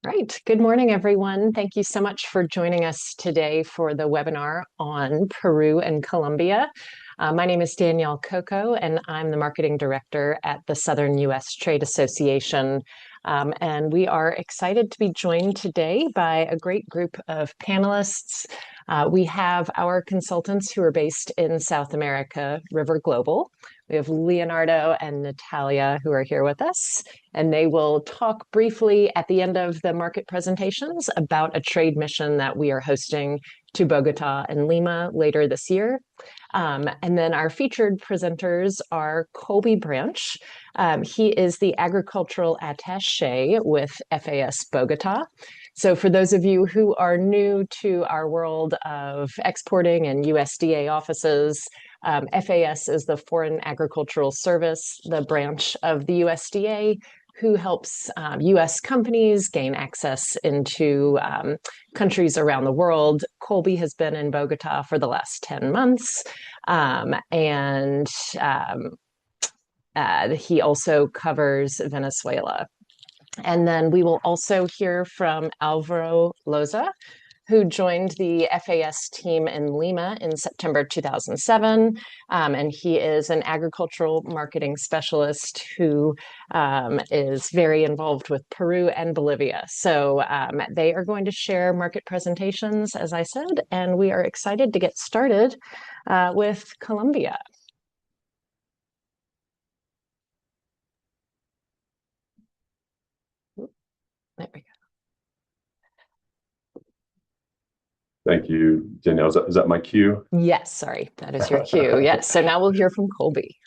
Right. Good morning, everyone. Thank you so much for joining us today for the webinar on Peru and Colombia. My name is Danielle Coco, and I'm the marketing director at the Southern U.S. Trade Association. And we are excited to be joined today by a great group of panelists. We have our consultants who are based in South America, River Global. We have Leonardo and Natalia who are here with us, and they will talk briefly at the end of the market presentations about a trade mission that we are hosting to Bogota and Lima later this year. And then our featured presenters are Colby Branch. He is the agricultural attaché with FAS Bogota. So for those of you who are new to our world of exporting and USDA offices, FAS is the Foreign Agricultural Service, the branch of the USDA who helps US companies gain access into countries around the world. Colby has been in Bogota for the last 10 months, and he also covers Venezuela. And then we will also hear from Alvaro Loza, who joined the FAS team in Lima in September 2007. And he is an agricultural marketing specialist who is very involved with Peru and Bolivia. So they are going to share market presentations, as I said, and we are excited to get started with Colombia. There we go. Thank you, Danielle. Is that my cue? Yes, sorry, that is your cue. Yes, so now we'll hear from Colby.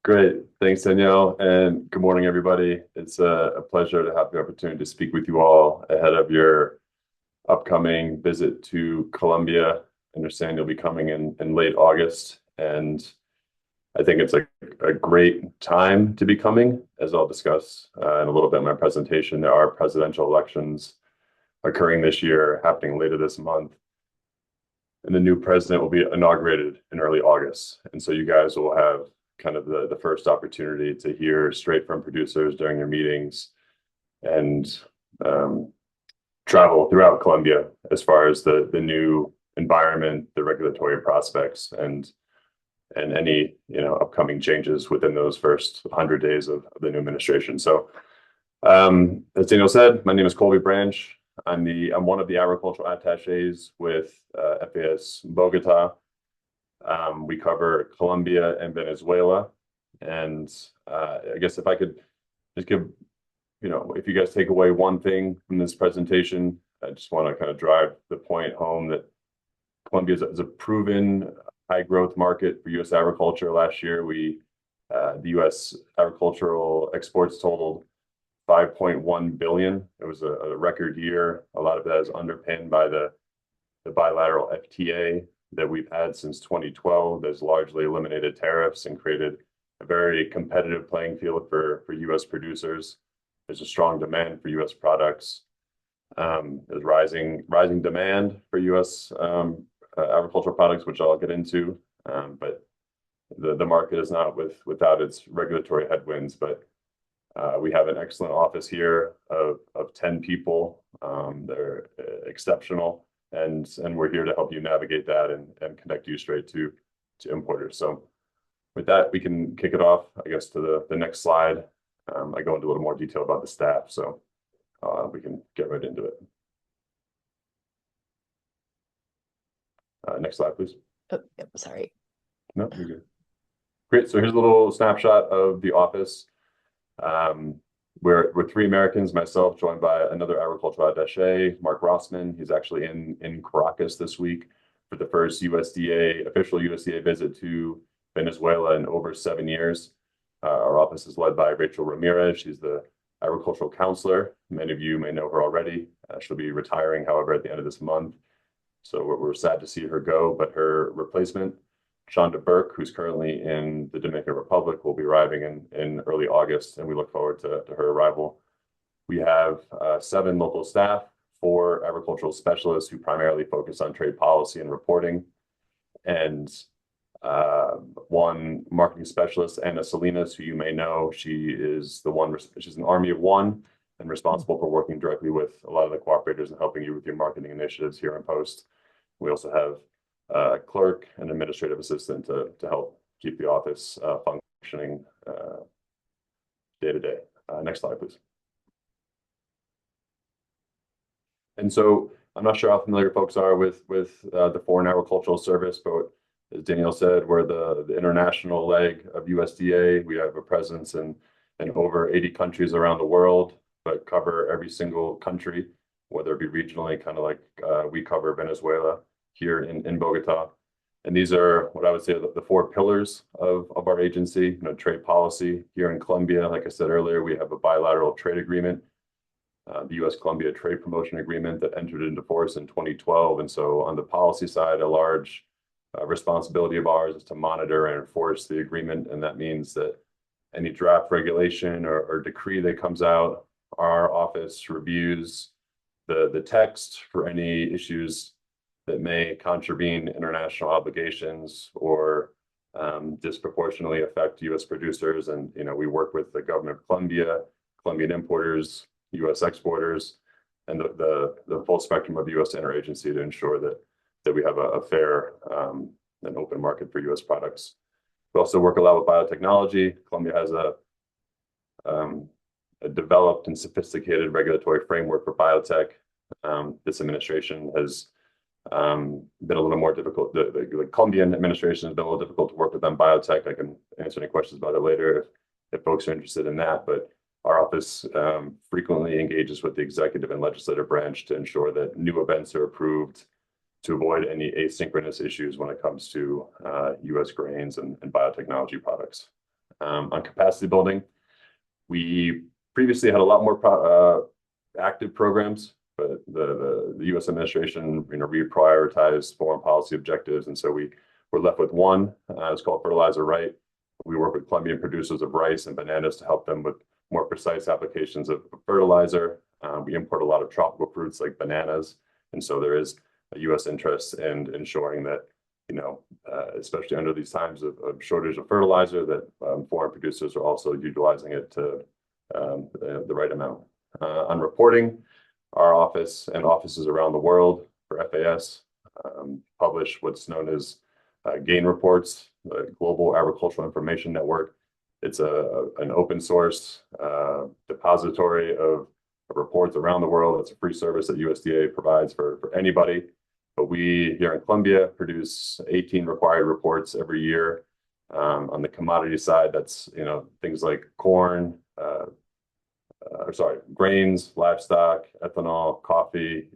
Great. Thanks, Danielle. And good morning, everybody. It's a pleasure to have the opportunity to speak with you all ahead of your upcoming visit to Colombia. I understand you'll be coming in late August. And I think it's a great time to be coming, as I'll discuss in a little bit in my presentation. There are presidential elections occurring this year, happening later this month. And the new president will be inaugurated in early August. And so you guys will have kind of the first opportunity to hear straight from producers during your meetings and travel throughout Colombia as far as the new environment, the regulatory prospects, and any upcoming changes within those first 100 days of the new administration. So as Daniel said, my name is Colby Branch. I'm one of the agricultural attachés with FAS Bogota. We cover Colombia and Venezuela. And I guess if I could just give, if you guys take away one thing from this presentation, I just want to kind of drive the point home that Colombia is a proven high growth market for U.S. agriculture. Last year, the U.S. agricultural exports totaled 5.1 billion. It was a record year. A lot of that is underpinned by the bilateral FTA that we've had since 2012. That's largely eliminated tariffs and created a very competitive playing field for U.S. producers. There's a strong demand for U.S. products. There's rising demand for U.S. Agricultural products, which I'll get into. But the market is not without its regulatory headwinds. But we have an excellent office here of 10 people. They're exceptional, and we're here to help you navigate that and connect you straight to importers. So with that, we can kick it off, I guess, to the next slide. I go into a little more detail about the staff, so we can get right into it. Next slide, please. Oh, yep, sorry. No, you're good. Great. So here's a little snapshot of the office. We're three Americans, myself, joined by another agricultural attaché, Mark Rossman. He's actually in Caracas this week for the first official USDA visit to Venezuela in over 7 years. Our office is led by Rachel Ramirez. She's the agricultural counselor. Many of you may know her already. She'll be retiring, however, at the end of this month. So we're sad to see her go, but her replacement, Shonda Burke, who's currently in the Dominican Republic, will be arriving in early August, and we look forward to her arrival. We have 7 local staff, 4 agricultural specialists who primarily focus on trade policy and reporting, and 1 marketing specialist, Anna Salinas, who you may know. She's an army of one. and responsible for working directly with a lot of the cooperators and helping you with your marketing initiatives here in Post. We also have a clerk and administrative assistant to help keep the office functioning day to day. Next slide, please. And so I'm not sure how familiar folks are with the Foreign Agricultural Service, but as Danielle said, we're the international leg of USDA. We have a presence in over 80 countries around the world, but cover every single country, whether it be regionally, kind of like we cover Venezuela here in Bogota. And these are what I would say the four pillars of our agency. Trade policy here in Colombia. Like I said earlier, we have a bilateral trade agreement, the U.S.-Colombia Trade Promotion Agreement that entered into force in 2012. And so on the policy side, a large responsibility of ours is to monitor and enforce the agreement. And that means that any draft regulation or decree that comes out, our office reviews the text for any issues that may contravene international obligations or disproportionately affect U.S. producers. And we work with the government of Colombia, Colombian importers, U.S. exporters, and the full spectrum of U.S. interagency to ensure that we have a fair and open market for U.S. products. We also work a lot with biotechnology. Colombia has a developed and sophisticated regulatory framework for biotech. This administration has been a little more difficult. The Colombian administration has been a little difficult to work with on biotech. I can answer any questions about it later if folks are interested in that. But our office frequently engages with the executive and legislative branch to ensure that new events are approved to avoid any asynchronous issues when it comes to U.S. grains and biotechnology products. On capacity building, we previously had a lot more active programs, but the U.S. administration, reprioritized foreign policy objectives, and so we're left with one. It's called Fertilizer Right. We work with Colombian producers of rice and bananas to help them with more precise applications of fertilizer. We import a lot of tropical fruits like bananas, and so there is a U.S. interest in ensuring that, especially under these times of shortage of fertilizer, that foreign producers are also utilizing it to the right amount. On reporting, our office and offices around the world for FAS publish what's known as GAIN reports, the Global Agricultural Information Network. It's an open source depository of reports around the world. It's a free service that USDA provides for anybody. But we here in Colombia produce 18 required reports every year. On the commodity side, that's things like corn, grains, livestock, ethanol, coffee,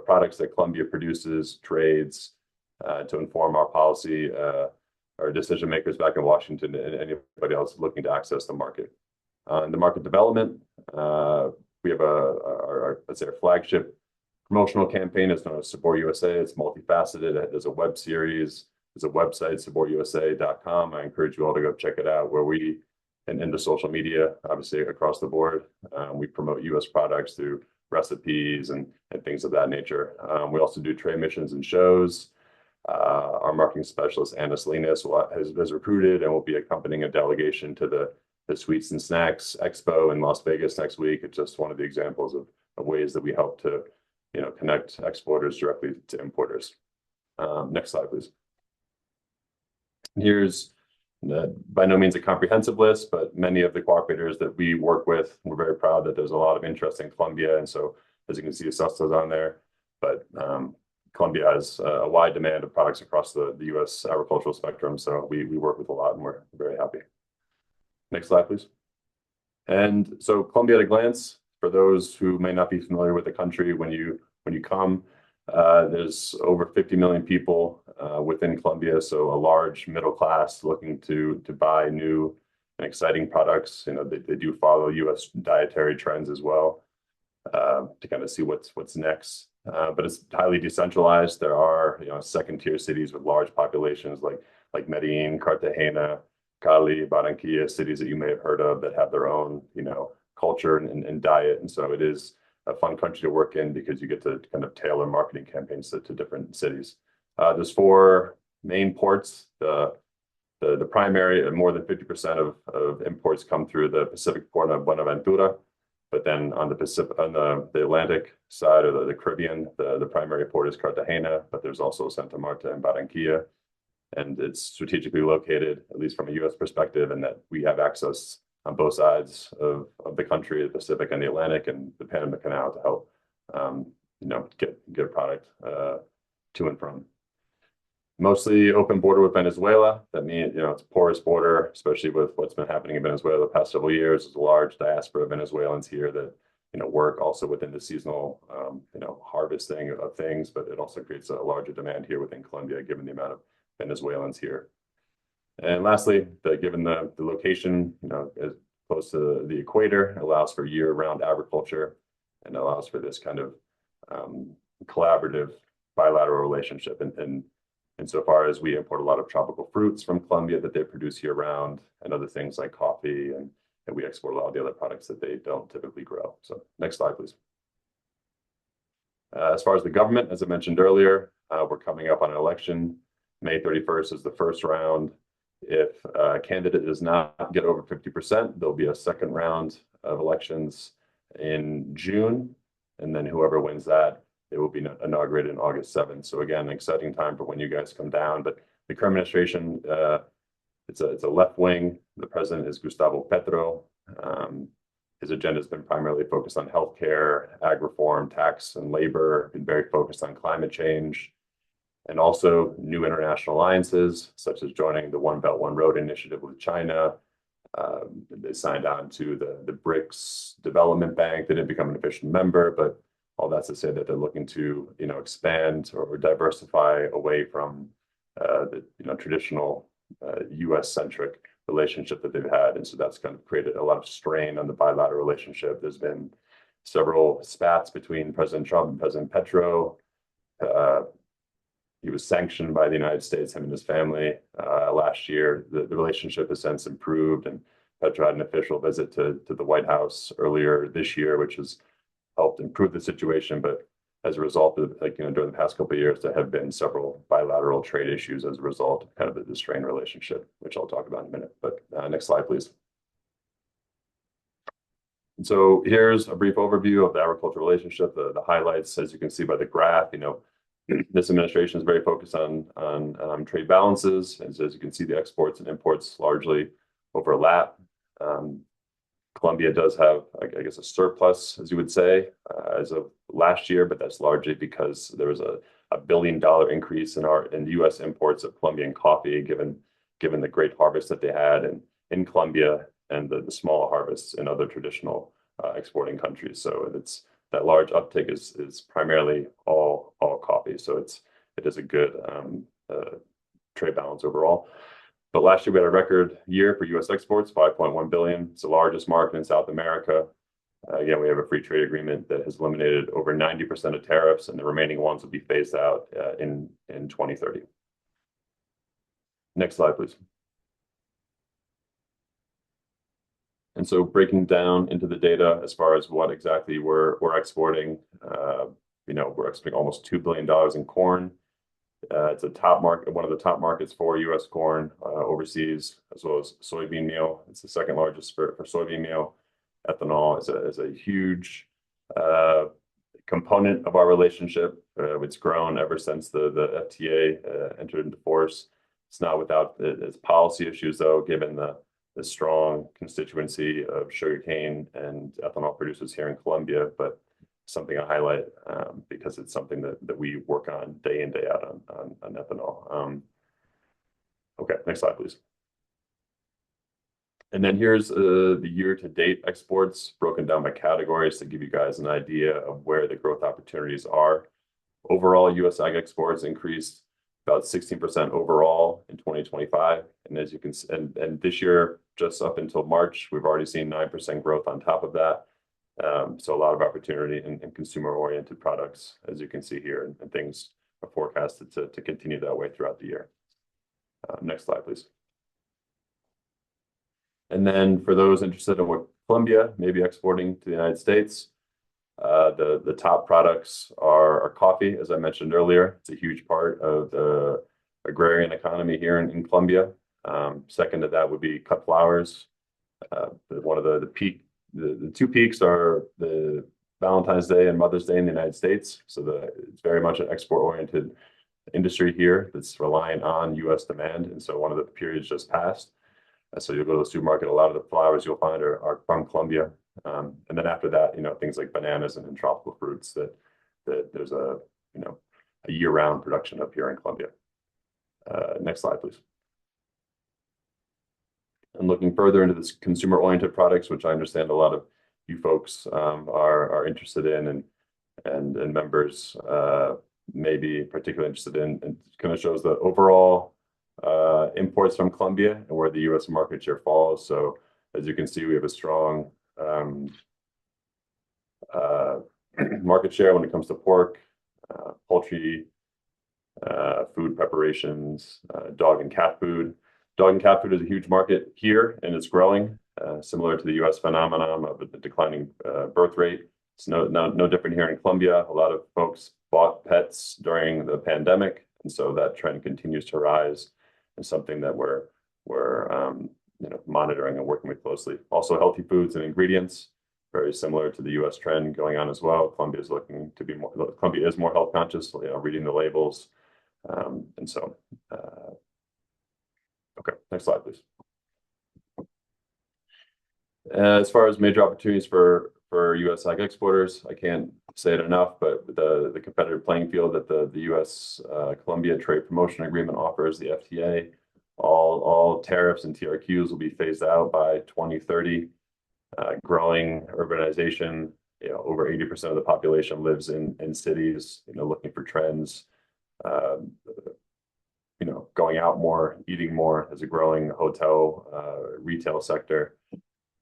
products that Colombia produces, trades to inform our policy, our decision makers back in Washington and anybody else looking to access the market. In the market development, we have let's say our flagship promotional campaign is known as Support USA. It's multifaceted. There's a web series. There's a website, supportusa.com. I encourage you all to go check it out, where we, and into social media, obviously across the board, we promote U.S. products through recipes and things of that nature. We also do trade missions and shows. Our marketing specialist, Anna Salinas, has recruited and will be accompanying a delegation to the Sweets and Snacks Expo in Las Vegas next week. It's just one of the examples of ways that we help to connect exporters directly to importers. Next slide, please. Here's by no means a comprehensive list, but many of the cooperators that we work with, we're very proud that there's a lot of interest in Colombia. And so, as you can see, Susta's on there, but Colombia has a wide demand of products across the U.S. agricultural spectrum. So we work with a lot, and we're very happy. Next slide, please. And so Colombia at a glance, for those who may not be familiar with the country, when you come, there's over 50 million people within Colombia, so a large middle class looking to buy new and exciting products. They do follow U.S. dietary trends as well to kind of see what's next. But it's highly decentralized. There are second-tier cities with large populations like Medellin, Cartagena, Cali, Barranquilla, cities that you may have heard of that have their own culture and diet. And so it is a fun country to work in because you get to kind of tailor marketing campaigns to different cities. There's 4 main ports. The primary, more than 50% of imports come through the Pacific port of Buenaventura. But then on the Pacific, on the Atlantic side, or the Caribbean, the primary port is Cartagena, but there's also Santa Marta and Barranquilla. And it's strategically located, at least from a U.S. perspective, and that we have access on both sides of the country, the Pacific and the Atlantic, and the Panama Canal to help, get a product to and from. Mostly open border with Venezuela. That means, it's a porous border, especially with what's been happening in Venezuela the past several years. There's a large diaspora of Venezuelans here that, work also within the seasonal, harvesting of things, but it also creates a larger demand here within Colombia, given the amount of Venezuelans here. And lastly, given the location, as close to the equator, allows for year-round agriculture and allows for this kind of collaborative bilateral relationship. And insofar as we import a lot of tropical fruits from Colombia that they produce year-round, and other things like coffee, and we export a lot of the other products that they don't typically grow. So next slide, please. As far as the government, as I mentioned earlier, we're coming up on an election. May 31st is the first round. If a candidate does not get over 50%, there'll be a second round of elections in June. And then whoever wins that, it will be inaugurated on August 7th. So again, an exciting time for when you guys come down. But the current administration, it's a left wing. The president is Gustavo Petro. His agenda has been primarily focused on healthcare, ag reform, tax and labor, been very focused on climate change, and also new international alliances, such as joining the One Belt, One Road initiative with China. They signed on to the BRICS Development Bank. They didn't become an official member, but all that's to say that they're looking to, expand or diversify away from the traditional U.S.-centric relationship that they've had. And so that's kind of created a lot of strain on the bilateral relationship. There's been several spats between President Trump and President Petro. He was sanctioned by the United States, him and his family, last year. The relationship has since improved, and Petro had an official visit to the White House earlier this year, which has helped improve the situation. But as a result of, during the past couple of years, there have been several bilateral trade issues as a result of kind of the strained relationship, which I'll talk about in a minute. But next slide, please. And so here's a brief overview of the agricultural relationship, the highlights. As you can see by the graph, this administration is very focused on trade balances. And so as you can see, the exports and imports largely overlap. Colombia does have, I guess, a surplus, as you would say, as of last year, but that's largely because there was a $1 billion increase in the U.S. imports of Colombian coffee, given the great harvest that they had in Colombia and the small harvests in other traditional exporting countries. So that large uptick is primarily all coffee. So it is a good trade balance overall. But last year we had a record year for U.S. exports, 5.1 billion. It's the largest market in South America. Again, we have a free trade agreement that has eliminated over 90% of tariffs, and the remaining ones will be phased out in 2030. Next slide, please. And so breaking down into the data as far as what exactly we're exporting, we're exporting almost $2 billion in corn. It's a top market, one of the top markets for U.S. corn overseas, as well as soybean meal. It's the second largest for soybean meal. Ethanol is a huge component of our relationship. It's grown ever since the FTA entered into force. It's not without its policy issues, though, given the strong constituency of sugarcane and ethanol producers here in Colombia, but something I highlight because it's something that we work on day in, day out on ethanol. Okay, next slide, please. And then here's the year-to-date exports broken down by categories to give you guys an idea of where the growth opportunities are. Overall, U.S. ag exports increased about 16% overall in 2025. And as you can see, and this year, just up until March, we've already seen 9% growth on top of that. So a lot of opportunity in consumer-oriented products, as you can see here, and things are forecasted to continue that way throughout the year. Next slide, please. And then for those interested in what Colombia may be exporting to the United States, the top products are coffee, as I mentioned earlier. It's a huge part of the agrarian economy here in Colombia. Second to that would be cut flowers. One of the peak the two peaks are the Valentine's Day and Mother's Day in the United States. So it's very much an export-oriented industry here that's reliant on U.S. demand. And so one of the periods just passed. So you'll go to the supermarket, a lot of the flowers you'll find are from Colombia. And then after that, things like bananas and tropical fruits that there's a year-round production of here in Colombia. Next slide, please. And looking further into this consumer-oriented products, which I understand a lot of you folks are interested in, and members may be particularly interested in, and kind of shows the overall imports from Colombia and where the U.S. market share falls. So as you can see, we have a strong market share when it comes to pork, poultry, food preparations, dog and cat food. Dog and cat food is a huge market here, and it's growing, similar to the U.S. phenomenon of the declining birth rate. It's no different here in Colombia. A lot of folks bought pets during the pandemic, and so that trend continues to rise, and something that we're monitoring and working with closely. Also, healthy foods and ingredients, very similar to the U.S. trend going on as well. Colombia is looking to be more. Colombia is more health conscious, reading the labels, and so. Okay, next slide, please. As far as major opportunities for U.S. ag exporters, I can't say it enough, but the competitive playing field that the U.S. Colombia Trade Promotion Agreement offers, the FTA, all tariffs and TRQs will be phased out by 2030. Growing urbanization, over 80% of the population lives in cities, looking for trends. Going out more, eating more, as a growing hotel retail sector.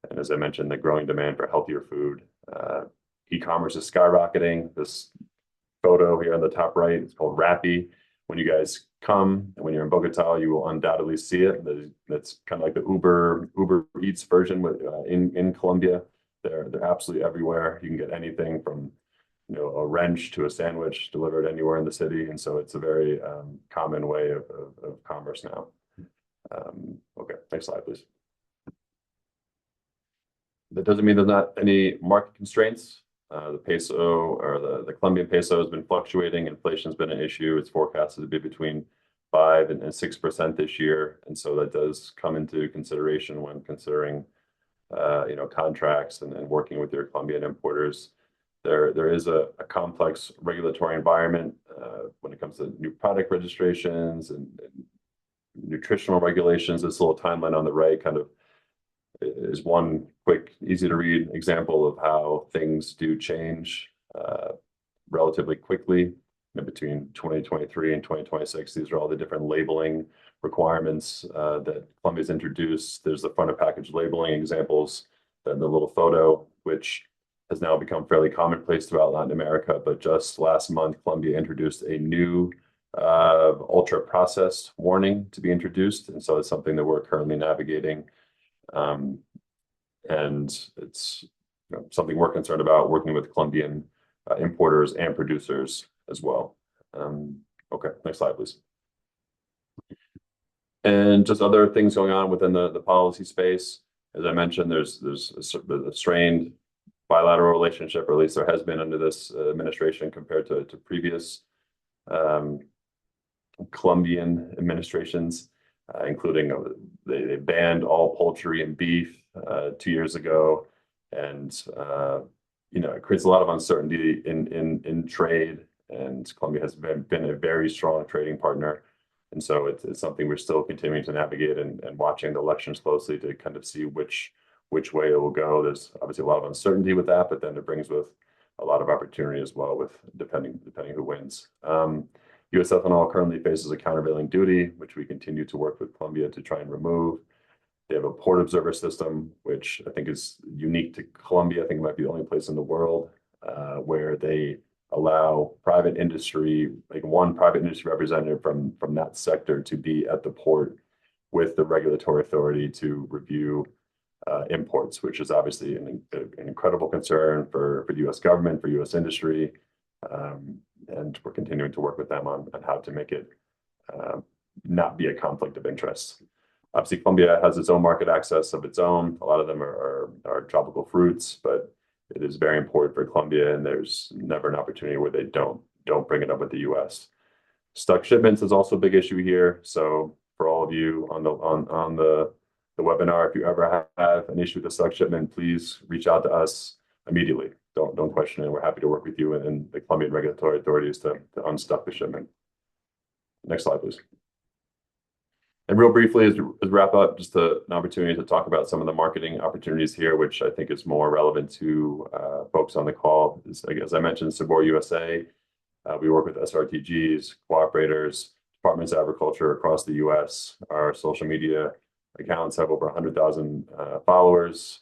And as I mentioned, the growing demand for healthier food. E-commerce is skyrocketing. This photo here on the top right, it's called Rappi. When you guys come, and when you're in Bogota, you will undoubtedly see it. That's kind of like the Uber Eats version in Colombia. They're absolutely everywhere. You can get anything from a wrench to a sandwich delivered anywhere in the city, and so it's a very common way of commerce now. Okay, next slide, please. That doesn't mean there's not any market constraints. The peso, or the Colombian peso, has been fluctuating. Inflation's been an issue. It's forecasted to be between 5% and 6% this year, and so that does come into consideration when considering contracts and working with your Colombian importers. There is a complex regulatory environment when it comes to new product registrations and nutritional regulations. This little timeline on the right kind of is one quick, easy to read example of how things do change relatively quickly. Between 2023 and 2026, these are all the different labeling requirements that Colombia's introduced. There's the front of package labeling examples, then the little photo, which has now become fairly commonplace throughout Latin America. But just last month, Colombia introduced a new ultra processed warning to be introduced, and so it's something that we're currently navigating, and it's something we're concerned about, working with Colombian importers and producers as well. Okay, next slide, please. And just other things going on within the policy space. As I mentioned, there's a strained bilateral relationship, or at least there has been under this administration compared to previous Colombian administrations, including they banned all poultry and beef 2 years ago, and it creates a lot of uncertainty in trade. And Colombia has been a very strong trading partner, and so it's something we're still continuing to navigate and watching the elections closely to kind of see which way it will go. There's obviously a lot of uncertainty with that, but then it brings with a lot of opportunity as well, with depending who wins. U.S. ethanol currently faces a countervailing duty, which we continue to work with Colombia to try and remove. They have a port observer system, which I think is unique to Colombia. I think it might be the only place in the world where they allow private industry, like one private industry representative from that sector, to be at the port with the regulatory authority to review imports, which is obviously an incredible concern for the U.S. government, for U.S. industry, and we're continuing to work with them on how to make it not be a conflict of interest. Obviously, Colombia has its own market access of its own. A lot of them are tropical fruits, but it is very important for Colombia, and there's never an opportunity where they don't bring it up with the U.S. Stuck shipments is also a big issue here. So for all of you on the webinar, if you ever have an issue with a stuck shipment, please reach out to us immediately. Don't question it. We're happy to work with you and the Colombian regulatory authorities to unstuck the shipment. Next slide, please. And real briefly, as we wrap up, just an opportunity to talk about some of the marketing opportunities here, which I think is more relevant to folks on the call. As I mentioned, Sabor USA. We work with SRTGs, cooperators, departments of agriculture across the U.S. Our social media accounts have over 100,000 followers.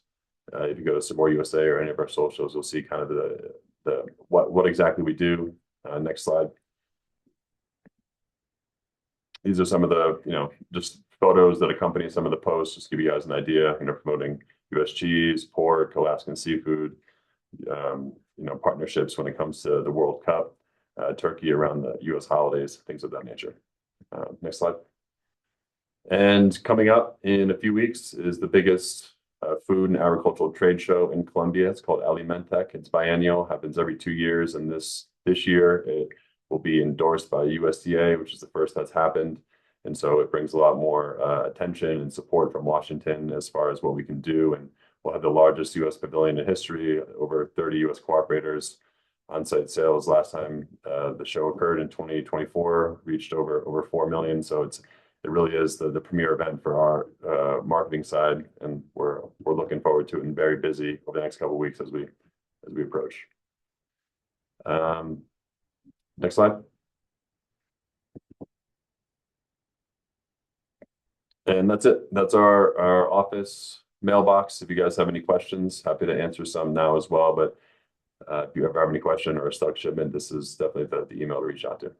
If you go to Sabor USA or any of our socials, you'll see kind of what exactly we do. Next slide. These are some of the, just photos that accompany some of the posts, just to give you guys an idea, promoting U.S. cheese, pork, Alaskan seafood, partnerships when it comes to the World Cup, Turkey around the U.S. holidays, things of that nature. Next slide. And coming up in a few weeks is the biggest food and agricultural trade show in Colombia. It's called Alimentec. It's biennial, happens every 2 years, and this year it will be endorsed by USDA, which is the first that's happened. And so it brings a lot more attention and support from Washington as far as what we can do. And we'll have the largest U.S. pavilion in history, over 30 U.S. cooperators. On-site sales last time the show occurred in 2024 reached over 4 million. So it really is the premier event for our marketing side, and we're looking forward to it and very busy over the next couple of weeks as we approach. Next slide. And that's it. That's our office mailbox. If you guys have any questions, happy to answer some now as well. But if you ever have any question or a stuck shipment, this is definitely the email to reach out to.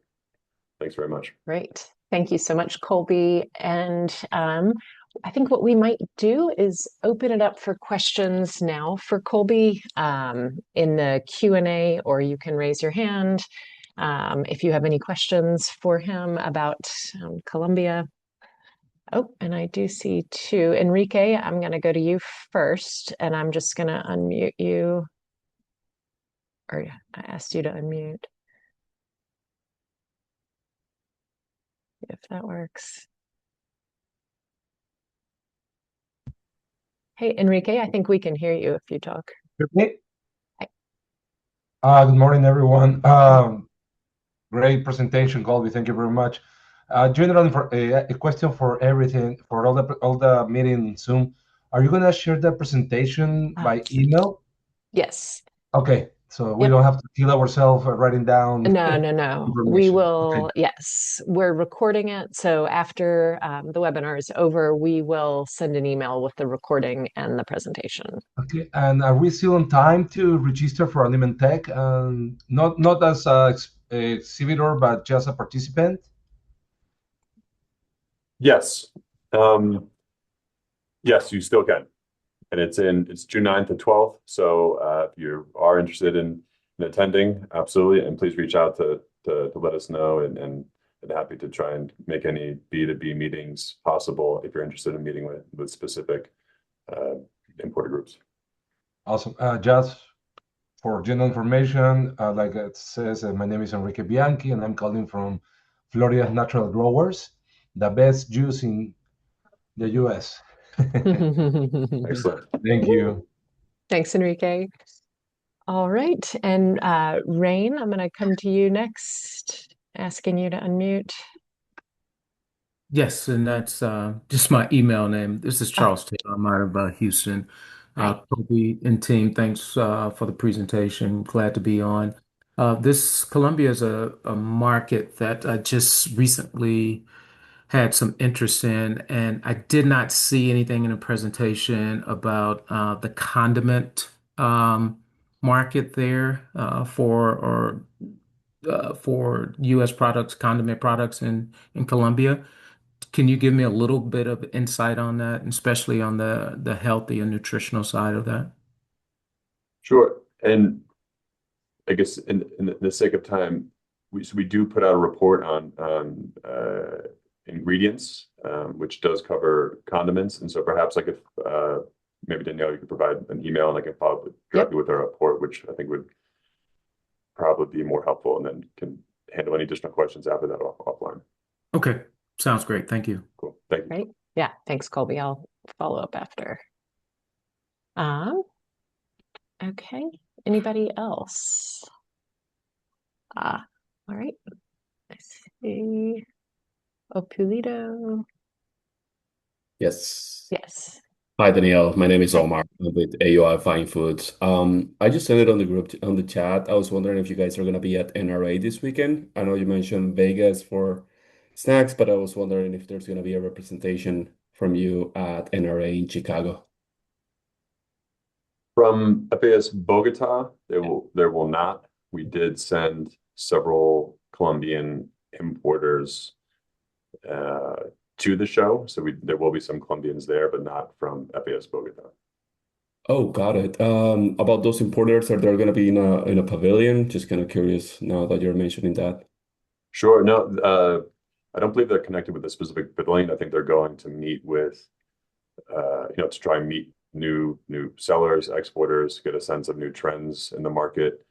Thanks very much. Great. Thank you so much, Colby. And I think what we might do is open it up for questions now for Colby in the Q&A, or you can raise your hand if you have any questions for him about Colombia. Oh, and I do see two. Enrique, I'm going to go to you first, and I'm just going to unmute you. Or I asked you to unmute. If that works. Hey, Enrique, I think we can hear you if you talk. Okay. Hi. Good morning, everyone. Great presentation, Colby. Thank you very much. Generally, for a question for everything, for all the meeting in Zoom, are you going to share the presentation by email? Yes. Okay, so we don't have to kill ourselves writing down. No. We will, okay. Yes, we're recording it. So after the webinar is over, we will send an email with the recording and the presentation. Okay, and are we still on time to register for Alimentec? Not as an exhibitor, but just a participant? Yes. Yes, you still can. And it's June 9th to 12th. So if you are interested in attending, absolutely. And please reach out to let us know, and happy to try and make any B2B meetings possible if you're interested in meeting with specific importer groups. Awesome. Just for general information, like it says, my name is Enrique Bianchi, and I'm calling from Florida Natural Growers, the best juice in the U.S. Excellent. Thank you. Thanks, Enrique. All right. And Rain, I'm going to come to you next, asking you to unmute. Yes, and that's just my email name. This is Charles Taylor. I'm out of Houston. Colby and team, thanks for the presentation. Glad to be on. This Colombia is a market that I just recently had some interest in, and I did not see anything in the presentation about the condiment market there for U.S. products, condiment products in Colombia. Can you give me a little bit of insight on that, especially on the healthy and nutritional side of that? Sure. And I guess in the sake of time, we do put out a report on ingredients, which does cover condiments. And so perhaps like if maybe Danielle, you could provide an email and I can follow up directly with our report, which I think would probably be more helpful, and then can handle any additional questions after that offline. Okay, sounds great. Thank you. Cool. Thank you. Right. Yeah. Thanks, Colby. I'll follow up after. Okay. Anybody else? All right. Let's see. Opulido. Yes. Yes. Hi, Danielle. My name is Hi. Omar. I'm with AUI Fine Foods. I just sent it on the group on the chat. I was wondering if you guys are gonna be at NRA this weekend. I know you mentioned Vegas for snacks, but I was wondering if there's gonna be a representation from you at NRA in Chicago. From FAS Bogota, there will not. We did send several Colombian importers to the show, so there will be some Colombians there, but not from FAS Bogota. Oh, got it. About those importers, are they gonna be in a pavilion? Just kind of curious now that you're mentioning that. Sure. No, I don't believe they're connected with a specific pavilion. I think they're going to meet with, to try and meet new sellers, exporters, get a sense of new trends in the market.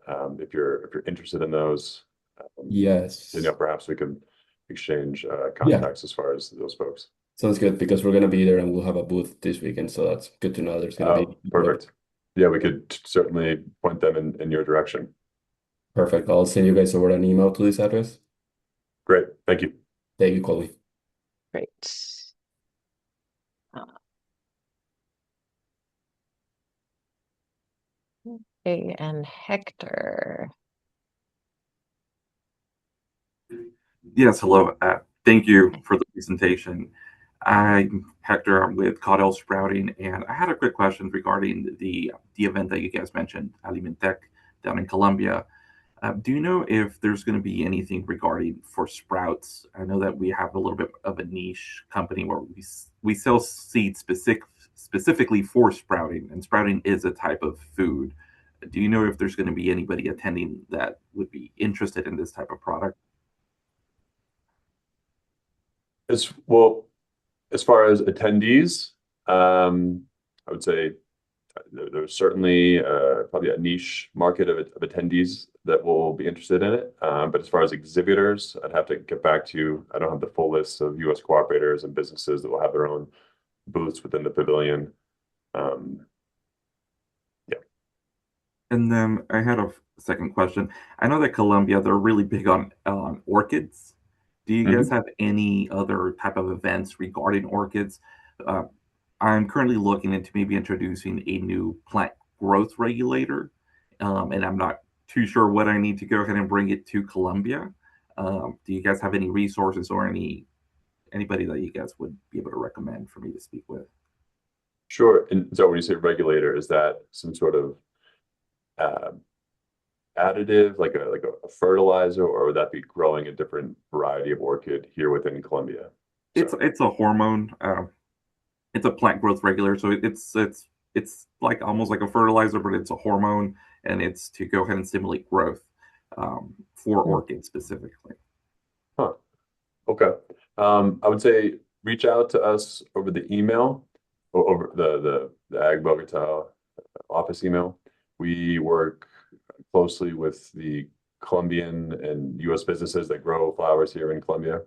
If you're interested in those, Yes. perhaps we can exchange Yeah. contacts as far as those folks. Sounds good because we're gonna be there and we'll have a booth this weekend, so that's good to know there's gonna be. Perfect. Yeah, we could certainly point them in your direction. Perfect. I'll send you guys over an email to this address. Great. Thank you. Thank you, Colby. Great. Okay, and Hector. Yes, hello. Thank you for the presentation. I'm Hector. I'm with Caudell Sprouting, and I had a quick question regarding the event that you guys mentioned, Alimentec, down in Colombia. Do you know if there's going to be anything regarding for sprouts? I know that we have a little bit of a niche company where we sell seeds specifically for sprouting, and sprouting is a type of food. Do you know if there's going to be anybody attending that would be interested in this type of product? As far as attendees, I would say there's certainly probably a niche market of attendees that will be interested in it. But as far as exhibitors, I'd have to get back to you. I don't have the full list of U.S. cooperators and businesses that will have their own booths within the pavilion. Yeah. And then I had a second question. I know that Colombia, they're really big on orchids. Do you guys have any other type of events regarding orchids? I'm currently looking into maybe introducing a new plant growth regulator, and I'm not too sure what I need to go ahead and bring it to Colombia. Do you guys have any resources or anybody that you guys would be able to recommend for me to speak with? Sure. And so when you say regulator, is that some sort of additive, like a fertilizer, or would that be growing a different variety of orchid here within Colombia? It's a hormone. It's a plant growth regulator, so it's like almost like a fertilizer, but it's a hormone, and it's to go ahead and stimulate growth for orchids specifically. Huh. Okay. I would say reach out to us over the email, or over the Ag Bogota office email. We work closely with the Colombian and U.S. businesses that grow flowers here in Colombia,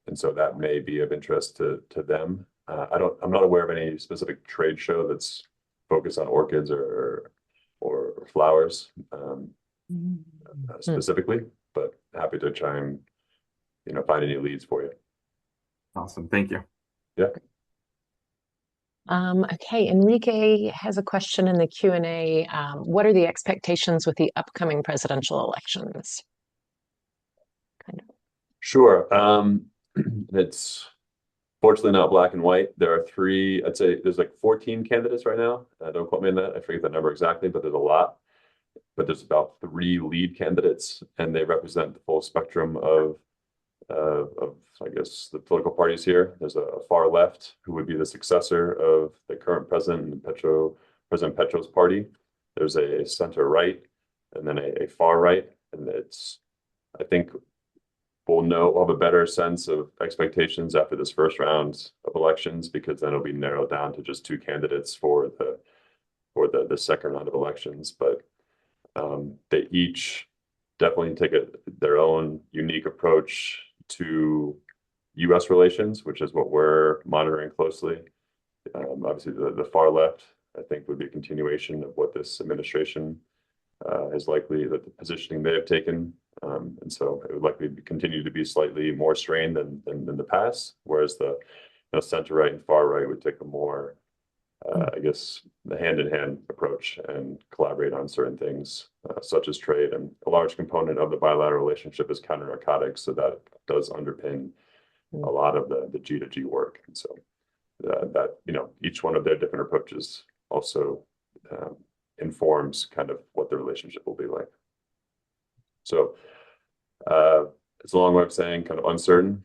and so that may be of interest to them. I'm not aware of any specific trade show that's focused on orchids or flowers specifically, but happy to try and find any leads for you. Awesome, thank you. Yeah. Okay, Enrique has a question in the Q&A. What are the expectations with the upcoming presidential elections? Sure. It's fortunately not black and white. There are three, I'd say there's like 14 candidates right now. Don't quote me on that. I forget the number exactly, but there's a lot. But there's about 3 lead candidates, and they represent the full spectrum of I guess the political parties here. There's a far left who would be the successor of the current president, President Petro's party. There's a center right, and then a far right, and I think we'll have a better sense of expectations after this first round of elections, because then it'll be narrowed down to just two candidates for the second round of elections. But they each definitely take their own unique approach to U.S. relations, which is what we're monitoring closely. Obviously, the far left, I think, would be a continuation of what this administration is likely, that the positioning they have taken. And so it would likely continue to be slightly more strained than the past, whereas the center right and far right would take a more, I guess, the hand-in-hand approach and collaborate on certain things, such as trade. And a large component of the bilateral relationship is counter narcotics, so that does underpin a lot of the G to G work. And so that, each one of their different approaches also informs kind of what the relationship will be like. So it's a long way of saying kind of uncertain,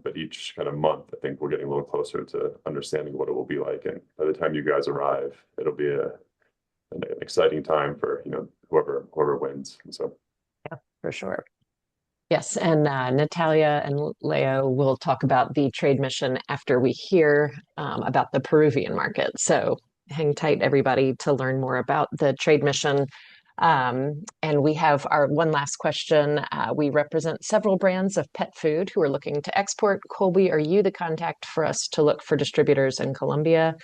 but each kind of month, I think we're getting a little closer to understanding what it will be like. And by the time you guys arrive, it'll be an exciting time for, whoever wins. And so, yeah, for sure. Yes, and Natalia and Leo will talk about the trade mission after we hear about the Peruvian market. So hang tight, everybody, to learn more about the trade mission. And we have our one last question. We represent several brands of pet food who are looking to export. Colby, are you the contact for us to look for distributors in Colombia?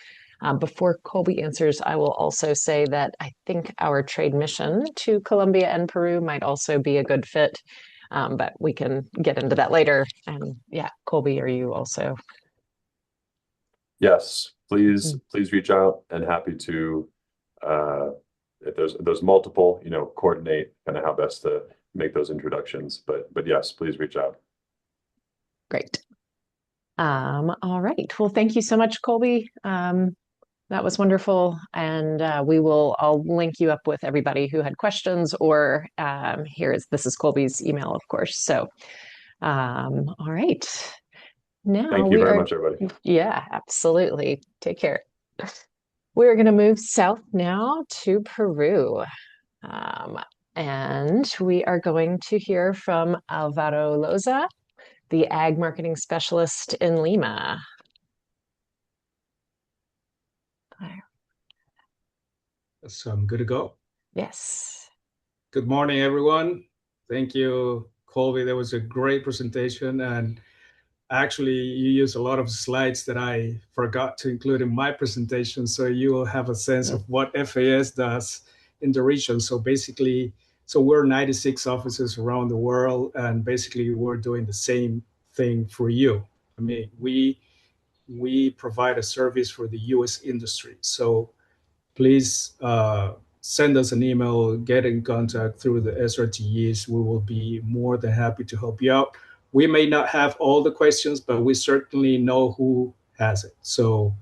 Before Colby answers, I will also say that I think our trade mission to Colombia and Peru might also be a good fit. But we can get into that later. And yeah, Colby, are you also? Yes, please reach out, and happy to, if there's multiple, coordinate kind of how best to make those introductions. But yes, please reach out. Great. All right. Well, thank you so much, Colby. That was wonderful. And I'll link you up with everybody who had questions, or this is Colby's email, of course. So, all right. Now thank you very much, everybody. Yeah, absolutely. Take care. We're going to move south now to Peru. And we are going to hear from Alvaro Loza, the ag marketing specialist in Lima. So I'm good to go. Yes. Good morning, everyone. Thank you, Colby. That was a great presentation. And actually, you used a lot of slides that I forgot to include in my presentation. So you will have a sense of what FAS does in the region. So basically, we're 96 offices around the world, and basically we're doing the same thing for you. I mean, we provide a service for the U.S. industry. So please send us an email, get in contact through the SRTEs. We will be more than happy to help you out. We may not have all the questions, but we certainly know who has it. So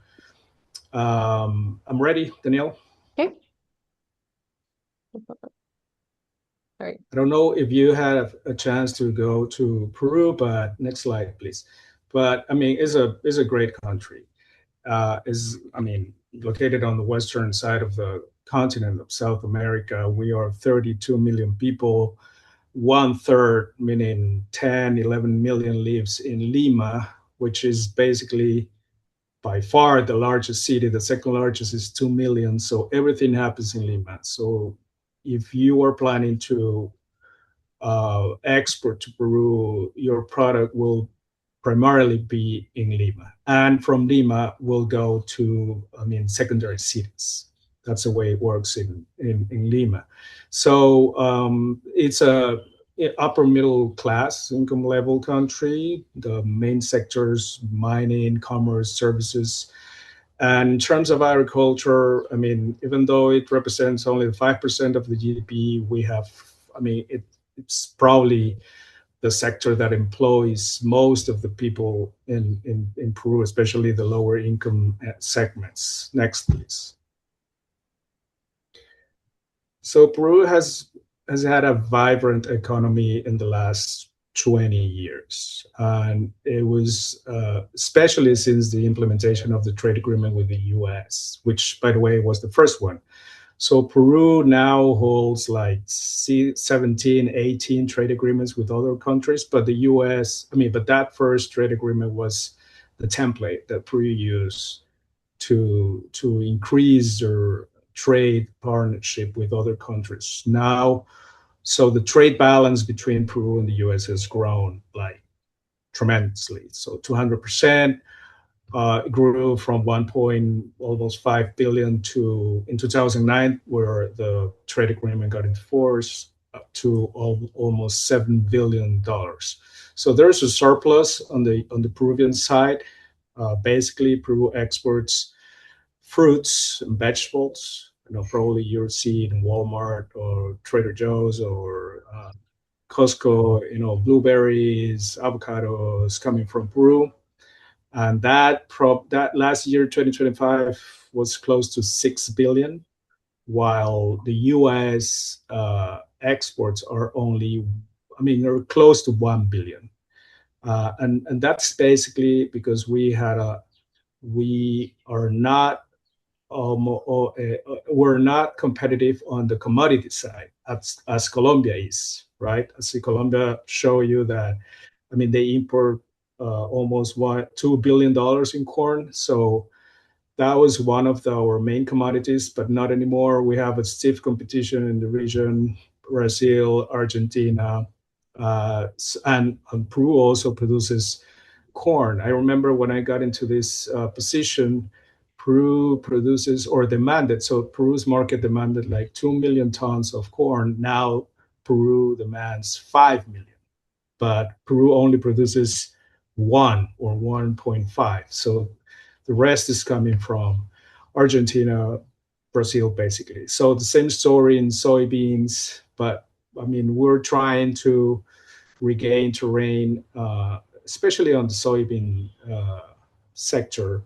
I'm ready, Danielle. Okay. All right. I don't know if you have a chance to go to Peru, but next slide, please. But I mean, it's a great country. Located on the western side of the continent of South America. We are 32 million people. 1/3, meaning 10, 11 million, lives in Lima, which is basically by far the largest city. The second largest is 2 million. So everything happens in Lima. So if you are planning to export to Peru, your product will primarily be in Lima, and from Lima will go to secondary cities. That's the way it works in Lima. So it's a upper middle class income level country. The main sectors: mining, commerce, services. And in terms of agriculture, even though it represents only 5% of the GDP, we have, it's probably the sector that employs most of the people in Peru, especially the lower income segments. Next, please. So Peru has had a vibrant economy in the last 20 years. And it was especially since the implementation of the trade agreement with the US, which, by the way, was the first one. So Peru now holds like 17, 18 trade agreements with other countries, but the US, but that first trade agreement was the template that Peru used to increase their trade partnership with other countries. Now, so the trade balance between Peru and the US has grown like tremendously. So 200%. Grew from 1.5 billion to in 2009, where the trade agreement got into force, up to almost $7 billion. So there's a surplus on the Peruvian side. Basically, Peru exports fruits and vegetables. Probably you'll see it in Walmart or Trader Joe's or Costco. Blueberries, avocados coming from Peru. And that last year, 2025, was close to 6 billion, while the U.S. Exports are are close to 1 billion, and that's basically because we're not competitive on the commodity side as Colombia is, right? I see Colombia show you that, they import almost $2 billion in corn. So that was one of our main commodities, but not anymore. We have a stiff competition in the region: Brazil, Argentina, and Peru also produces corn. I remember when I got into this position, Peru produces or demanded, so Peru's market demanded like 2 million tons of corn. Now Peru demands 5 million, but Peru only produces 1 or 1.5. So the rest is coming from Argentina, Brazil, basically. So the same story in soybeans, but we're trying to regain terrain, especially on the soybean sector.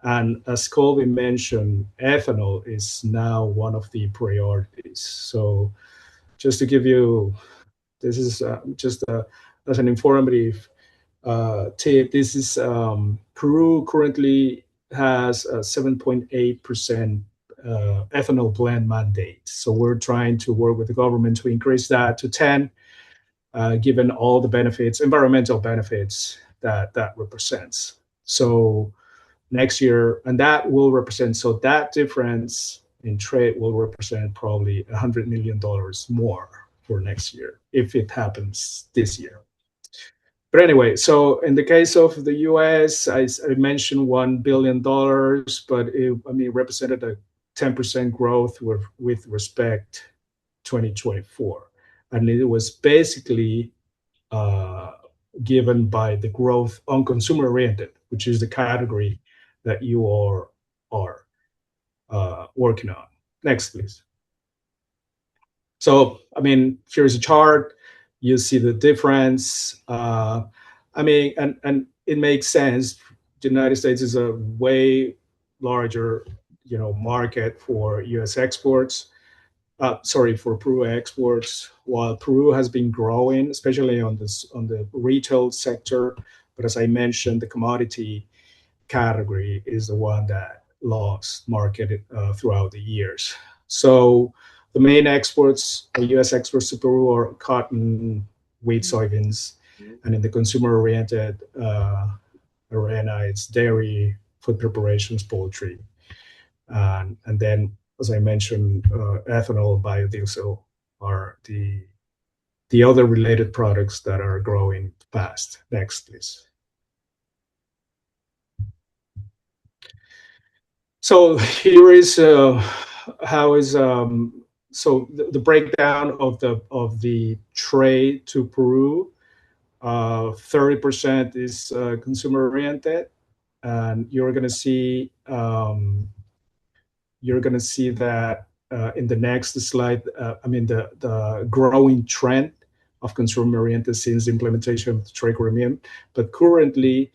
And as Colby mentioned, ethanol is now one of the priorities. So just to give you, this is just as an informative tip, this is Peru currently has a 7.8% ethanol blend mandate. So we're trying to work with the government to increase that to 10, given all the benefits, environmental benefits that represents. So next year, and that will represent, so that difference in trade will represent probably $100 million more for next year if it happens this year. But anyway, so in the case of the US, I mentioned $1 billion, but it represented a 10% growth with respect 2024. And it was basically given by the growth on consumer oriented, which is the category that you are working on. Next, please. So, here's a chart. You see the difference. And it makes sense. The United States is a way larger, market for U.S. exports. For Peru exports, while Peru has been growing, especially on the retail sector. But as I mentioned, the commodity category is the one that lost market throughout the years. So the main exports, U.S. exports to Peru, are cotton, wheat, soybeans, and in the consumer-oriented arena, it's dairy, food preparations, poultry, and then, as I mentioned, ethanol and biodiesel are the other related products that are growing fast. Next, please. So here is how is so the breakdown of the trade to Peru. 30% is consumer oriented, and you're going to see that in the next slide. The growing trend of consumer oriented since the implementation of the trade agreement, but currently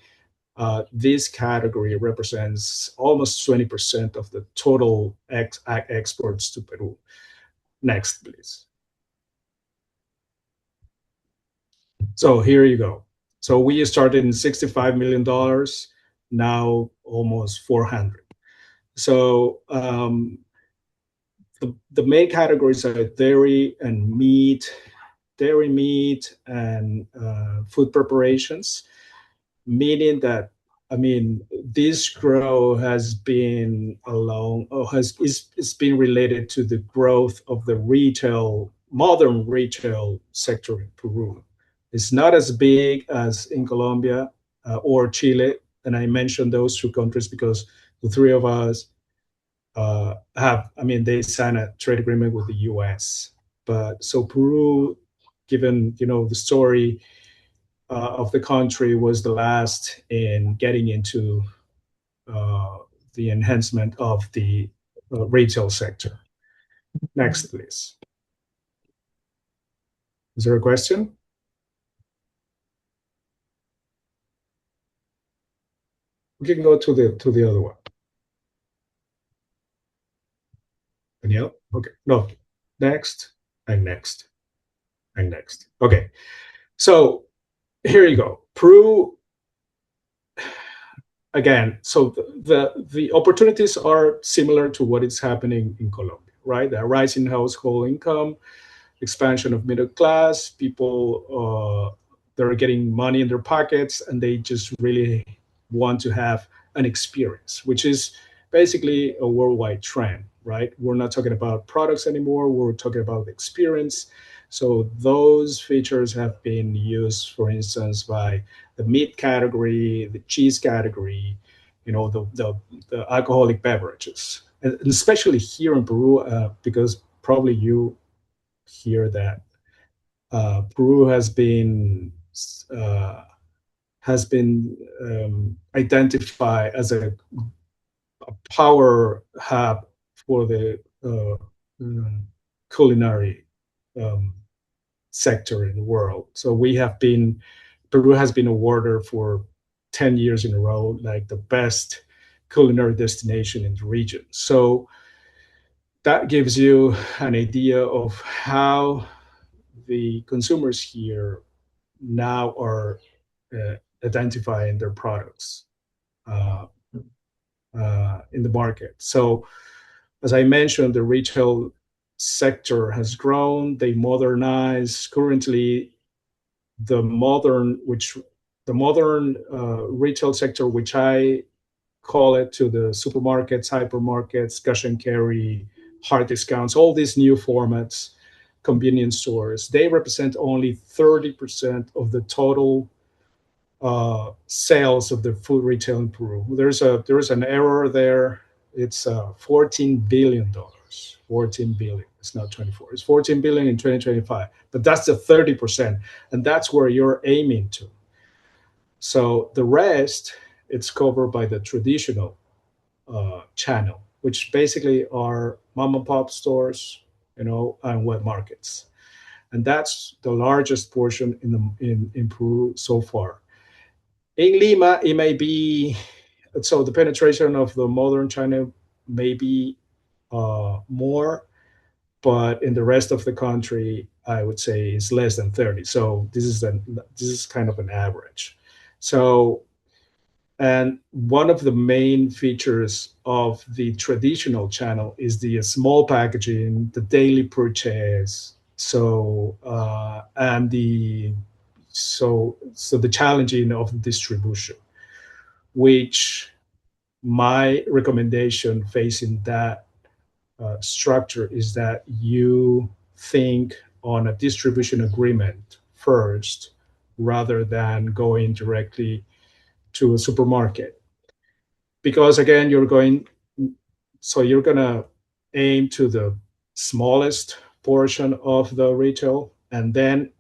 this category represents almost 20% of the total exports to Peru. Next, please. So here you go. So we started in $65 million, now almost 400. So the main categories are dairy meat, and food preparations, meaning that, I mean, this growth has been it's been related to the growth of the modern retail sector in Peru. It's not as big as in Colombia or Chile, and I mentioned those two countries because the three of us they signed a trade agreement with the U.S. But so Peru, given the story of the country, was the last in getting into the enhancement of the retail sector. Next, please. Is there a question? We can go to the other one. Danielle? Okay. No. Next, and next, and next. Okay. So here you go. Peru, again, so the opportunities are similar to what is happening in Colombia, right? The rising household income, expansion of middle class, people that are getting money in their pockets, and they just really want to have an experience, which is basically a worldwide trend, right? We're not talking about products anymore, we're talking about experience. So those features have been used, for instance, by the meat category, the cheese category, the alcoholic beverages, and especially here in Peru, because probably you hear that Peru has been identified as a power hub for the culinary sector in the world. So Peru has been awarded for 10 years in a row, like the best culinary destination in the region. So that gives you an idea of how the consumers here now are identifying their products in the market. So, as I mentioned, the retail sector has grown. They modernize. Currently, the modern retail sector, which I call it, to the supermarkets, hypermarkets, cash and carry, hard discounts, all these new formats, convenience stores, they represent only 30% of the total sales of the food retail in Peru. There's an error there. It's $14 billion. 14 billion. It's not 24. It's 14 billion in 2025. But that's the 30%, and that's where you're aiming to. So the rest, it's covered by the traditional channel, which basically are mom and pop stores, and wet markets, and that's the largest portion in Peru so far. In Lima, it may be so the penetration of the modern China may be more, but in the rest of the country, I would say is less than 30. So this is kind of an average. So, and one of the main features of the traditional channel is the small packaging, the daily purchase. So the challenging of distribution, which my recommendation facing that structure is that you think on a distribution agreement first rather than going directly to a supermarket, because again you're going to aim to the smallest portion of the retail, and then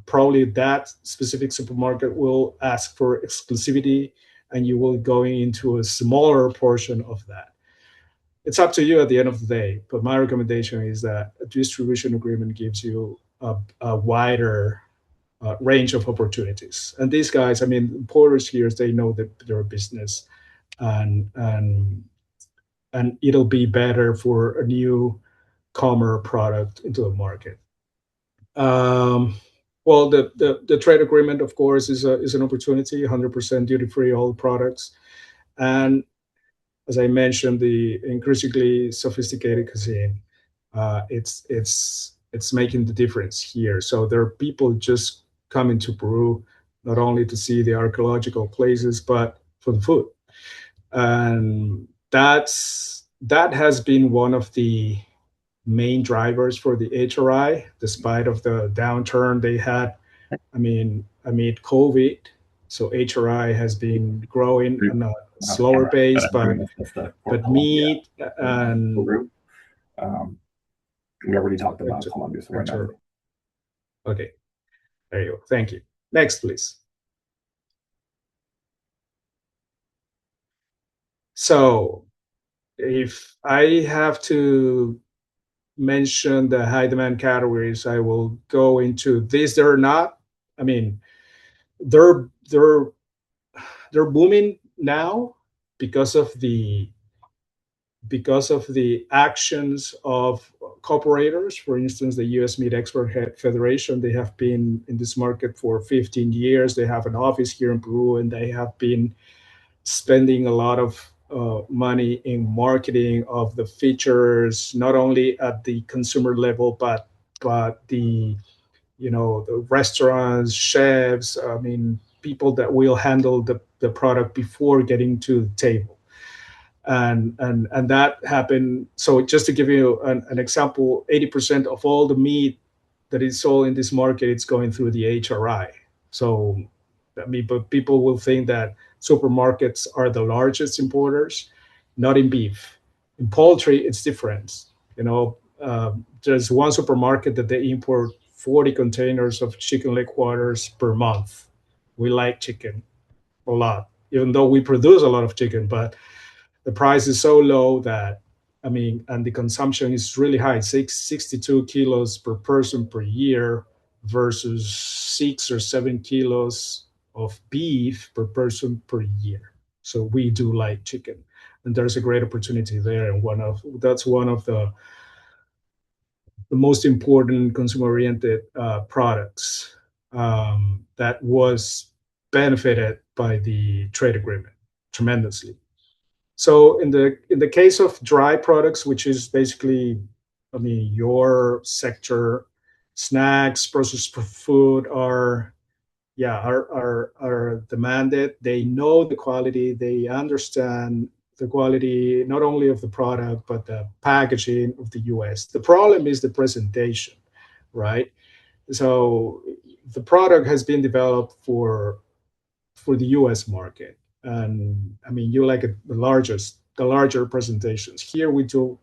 probably that specific supermarket will ask for exclusivity, and you will go into a smaller portion of that. It's up to you at the end of the day, but my recommendation is that a distribution agreement gives you a wider range of opportunities. And these guys, I mean, importers here, they know that their business, and it'll be better for a new comer product into the market. Well, the trade agreement, of course, is an opportunity. 100% duty free all products, and as I mentioned, the increasingly sophisticated cuisine. it's making the difference here. So there are people just coming to Peru not only to see the archaeological places, but for the food. And that has been one of the main drivers for the HRI, despite of the downturn they had. I mean, amid COVID, so HRI has been growing on a slower pace, but meat and we already talked about Colombia, so right now. Okay, there you go. Thank you. Next, please. So if I have to mention the high demand categories, I will go into these. They're not, I mean, they're booming now because of the actions of cooperators. For instance, the U.S. Meat Export Federation, they have been in this market for 15 years. They have an office here in Peru, and they have been spending a lot of money in marketing of the features, not only at the consumer level, but the the restaurants, chefs, I mean, people that will handle the product before getting to the table. And that happened. So just to give you an example, 80% of all the meat that is sold in this market, it's going through the HRI. So, I mean, but people will think that supermarkets are the largest importers, not in beef. In poultry, it's different. There's one supermarket that they import 40 containers of chicken leg quarters per month. We like chicken a lot, even though we produce a lot of chicken, but the price is so low that, I mean, and the consumption is really high, 62 kilos per person per year versus 6 or 7 kilos of beef per person per year. So we do like chicken, and there's a great opportunity there. And that's one of the most important consumer-oriented products that was benefited by the trade agreement tremendously. So in the case of dry products, which is basically, I mean, your sector, snacks, processed food are demanded. They know the quality. They understand the quality not only of the product but the packaging of the U.S. The problem is the presentation, right? So the product has been developed for the U.S. market. And I mean, you like the larger presentations. Here we do,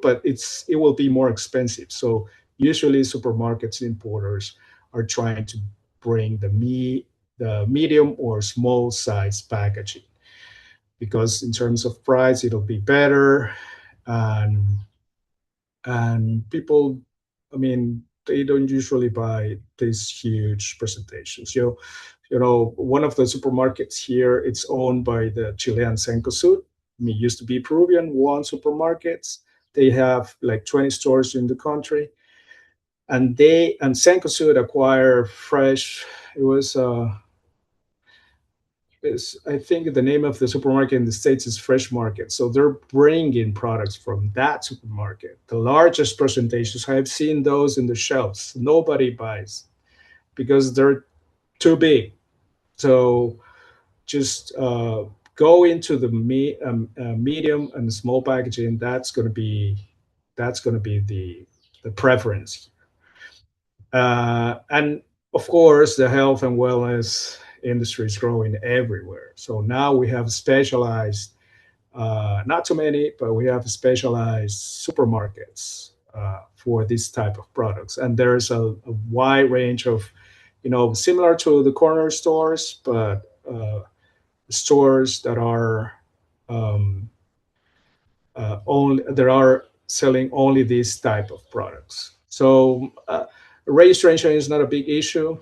but it will be more expensive. So usually supermarkets importers are trying to bring the medium or small size packaging, because in terms of price it'll be better, and people, I mean, they don't usually buy these huge presentations. One of the supermarkets here, it's owned by the Chilean Cencosud. I mean, it used to be Peruvian one supermarkets. They have like 20 stores in the country, and Cencosud acquire fresh. It was I think the name of the supermarket in the States is Fresh Market. So they're bringing products from that supermarket. The largest presentations, I've seen those in the shelves. Nobody buys because they're too big. So just go into the medium and small packaging. That's going to be the preference. And of course, the health and wellness industry is growing everywhere. So now we have specialized, not too many, but we have specialized supermarkets for this type of products. And there's a wide range of, similar to the corner stores, but stores that are selling only this type of products. So registration is not a big issue.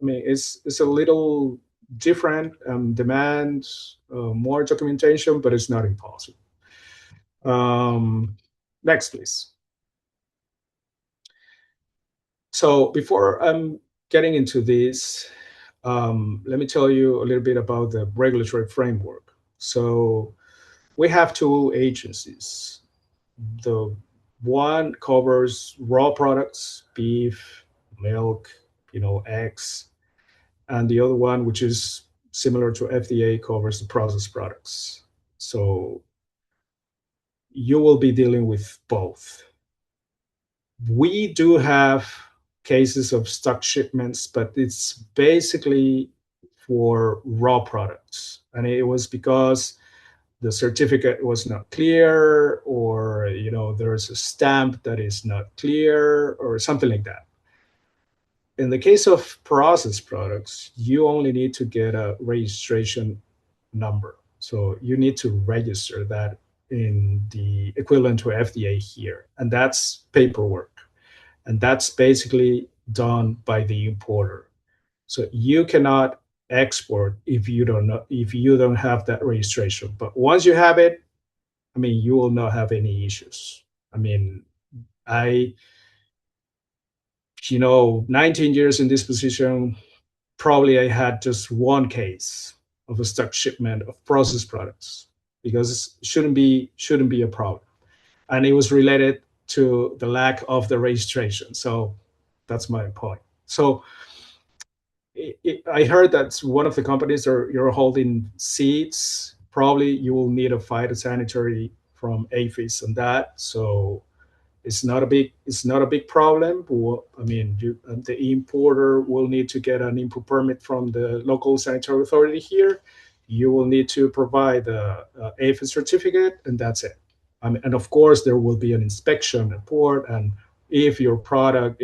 I mean, it's a little different, demands more documentation, but it's not impossible. Next, please. So before I'm getting into this, let me tell you a little bit about the regulatory framework. So we have two agencies. The One covers raw products, beef, milk, eggs, and the other one, which is similar to FDA, covers the processed products. So you will be dealing with both. We do have cases of stuck shipments, but it's basically for raw products. And it was because the certificate was not clear, or there's a stamp that is not clear, or something like that. In the case of processed products, you only need to get a registration number. So you need to register that in the equivalent to FDA here. And that's paperwork. And that's basically done by the importer. So you cannot export if you don't have that registration. But once you have it, you will not have any issues. 19 years in this position, probably I had just one case of a stuck shipment of processed products, because it shouldn't be a problem. And it was related to the lack of the registration. So that's my point. So I heard that one of the companies you're holding seeds. Probably you will need a phytosanitary from APHIS on that. So it's not a big problem. The importer will need to get an import permit from the local sanitary authority here. You will need to provide the APHIS certificate, and that's it. And of course, there will be an inspection report. And if your product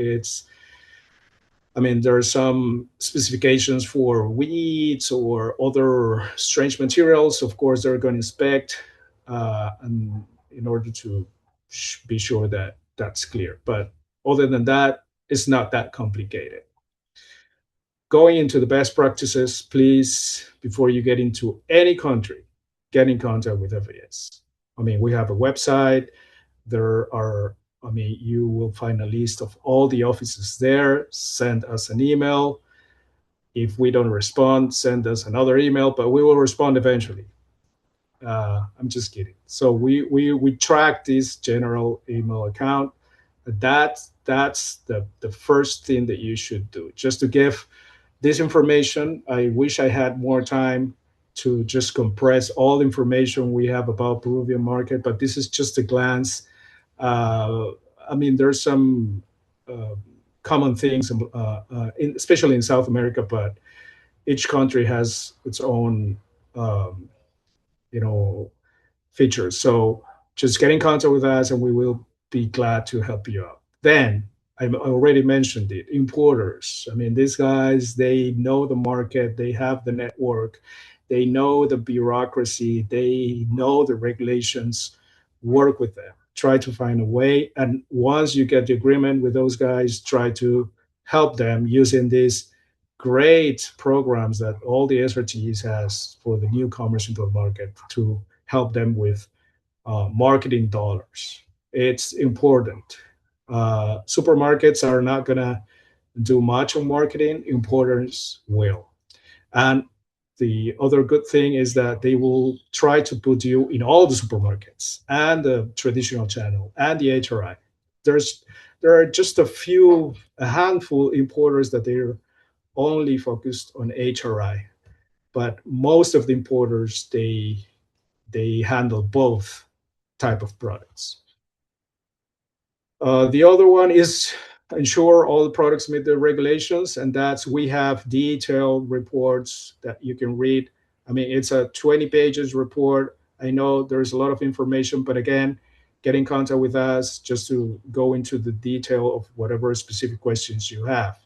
there are some specifications for weeds or other strange materials. Of course, they're going to inspect and in order to be sure that that's clear. But other than that, it's not that complicated. Going into the best practices, please, before you get into any country, get in contact with FAS. We have a website. You will find a list of all the offices there. Send us an email. If we don't respond, send us another email, but we will respond eventually. I'm just kidding. So we track this general email account. That's the first thing that you should do. Just to give this information, I wish I had more time to just compress all the information we have about Peruvian market, but this is just a glance. There's some common things, especially in South America, but each country has its own, features. So just get in contact with us, and we will be glad to help you out. Then I already mentioned it. Importers. These guys, they know the market. They have the network. They know the bureaucracy. They know the regulations. Work with them. Try to find a way. And once you get the agreement with those guys, try to help them using these great programs that all the SRTs has for the newcomers into the market to help them with marketing dollars. It's important. Supermarkets are not going to do much on marketing. Importers will. And the other good thing is that they will try to put you in all the supermarkets and the traditional channel and the HRI. There are just a handful importers that they're only focused on HRI, but most of the importers, they handle both type of products. The other one is ensure all the products meet the regulations, and we have detailed reports that you can read. It's a 20 pages report. I know there's a lot of information, but again, get in contact with us just to go into the detail of whatever specific questions you have.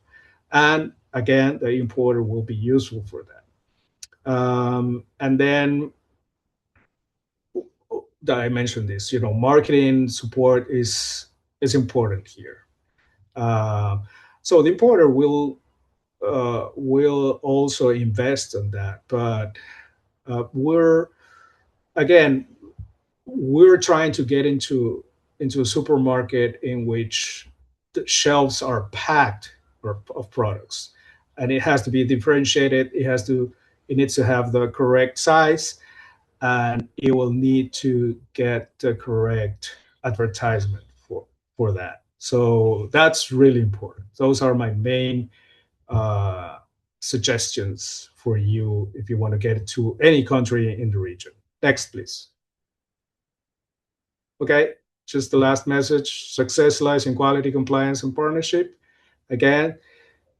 And again, the importer will be useful for that. And then I mentioned this, marketing support is important here. So the importer will also invest in that, but we're trying to get into a supermarket in which the shelves are packed of products, and it has to be differentiated. It needs to have the correct size, and it will need to get the correct advertisement for that. So that's really important. Those are my main suggestions for you if you want to get to any country in the region. Next, please. Okay, just the last message. Success lies in quality, compliance, and partnership. Again,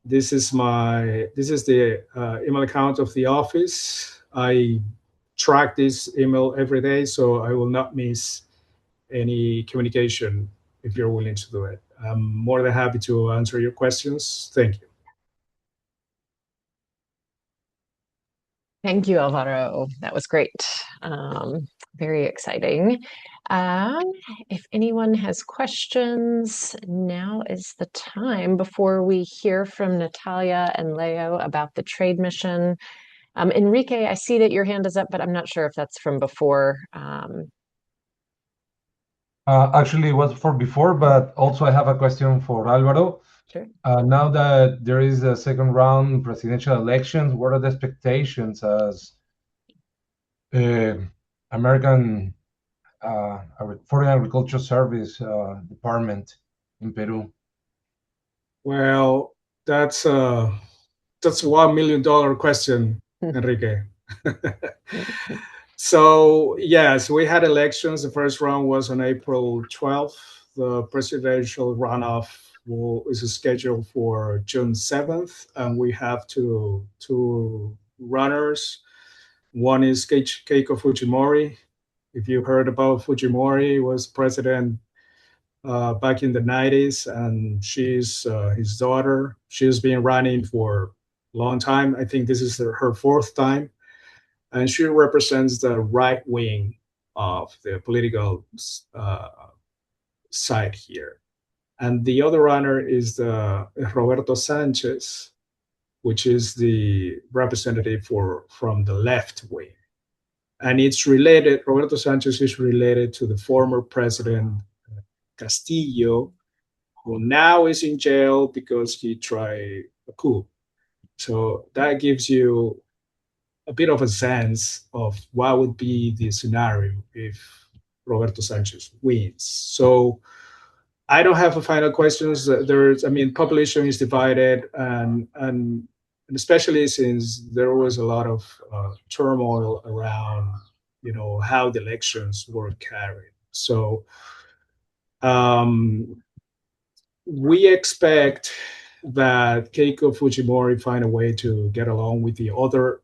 this is the email account of the office. I track this email every day, so I will not miss any communication if you're willing to do it. I'm more than happy to answer your questions. Thank you. Thank you, Alvaro. That was great. Very exciting. If anyone has questions, now is the time before we hear from Natalia and Leo about the trade mission. Enrique, I see that your hand is up, but I'm not sure if that's from before. Actually, it was for before, but also I have a question for Alvaro. Sure. Now that there is a second round presidential elections, what are the expectations as American Foreign Agriculture Service Department in Peru? Well, that's $1 million question, Enrique. So yes, we had elections. The first round was on April 12th. The presidential runoff is scheduled for June 7th, and we have two runners. One is Keiko Fujimori. If you heard about Fujimori, was president back in the 90s, and she's his daughter. She's been running for a long time. I think this is her fourth time. And she represents the right wing of the political side here. And the other runner is Roberto Sanchez, which is the representative from the left wing. And it's related, Roberto Sanchez is related to the former president Castillo, who now is in jail because he tried a coup. So that gives you a bit of a sense of what would be the scenario if Roberto Sanchez wins. So I don't have a final questions. Population is divided, and especially since there was a lot of turmoil around, how the elections were carried. So we expect that Keiko Fujimori find a way to get along with the other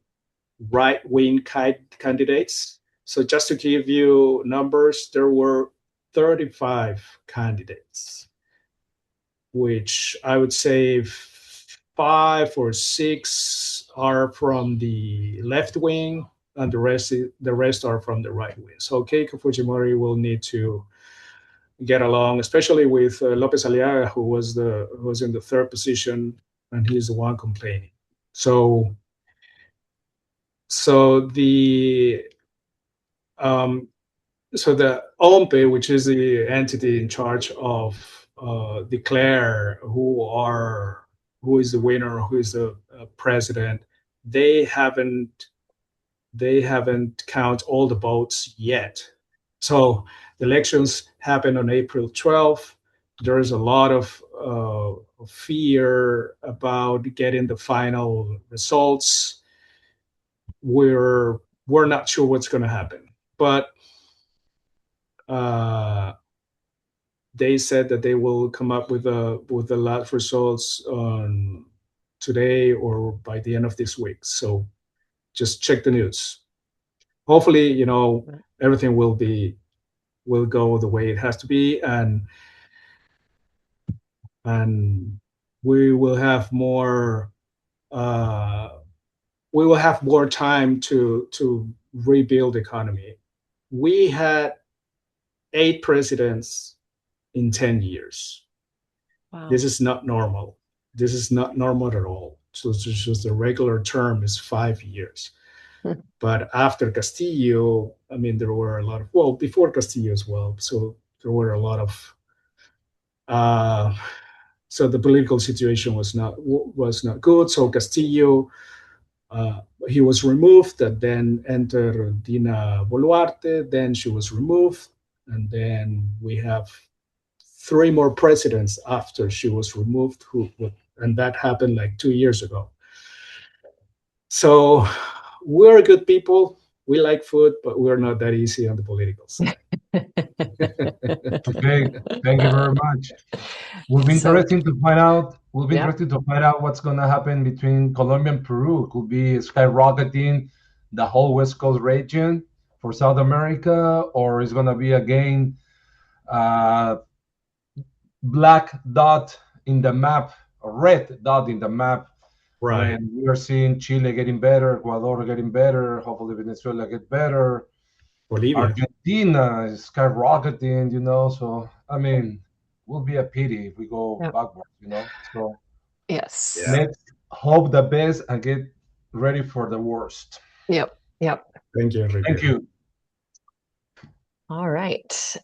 right-wing candidates. So just to give you numbers, there were 35 candidates, which I would say 5 or 6 are from the left wing, and the rest are from the right wing. So Keiko Fujimori will need to get along, especially with Lopez Aliaga, who was in the third position, and he's the one complaining. So the OMPE, which is the entity in charge of declare who is the winner, who is the president, they haven't count all the votes yet. So the elections happen on April 12th. There is a lot of fear about getting the final results. We're not sure what's going to happen, but they said that they will come up with the last results on today or by the end of this week. So just check the news. Hopefully, everything will go the way it has to be, and we will have more. We will have more time to rebuild the economy. We had 8 presidents in 10 years. Wow. This is not normal. This is not normal at all. So it's just the regular term is 5 years. But after Castillo, there were a lot of, before Castillo as well. So there were a lot of, so the political situation was not good. So Castillo, he was removed, and then entered Dina Boluarte. Then she was removed, and then we have 3 more presidents after she was removed, and that happened like 2 years ago. So we're good people. We like food, but we're not that easy on the political side. Okay, thank you very much. Will be interesting to find out. Will be interesting to find out what's going to happen between Colombia and Peru. It could be skyrocketing the whole West Coast region for South America, or it's going to be again black dot in the map, a red dot in the map. Right. When we are seeing Chile getting better, Ecuador getting better, hopefully Venezuela get better. Bolivia. Argentina is skyrocketing, so I mean, will be a pity if we go backwards, So yes, let's hope the best and get ready for the worst. Yep. Thank you, Enrique. Thank you. All right.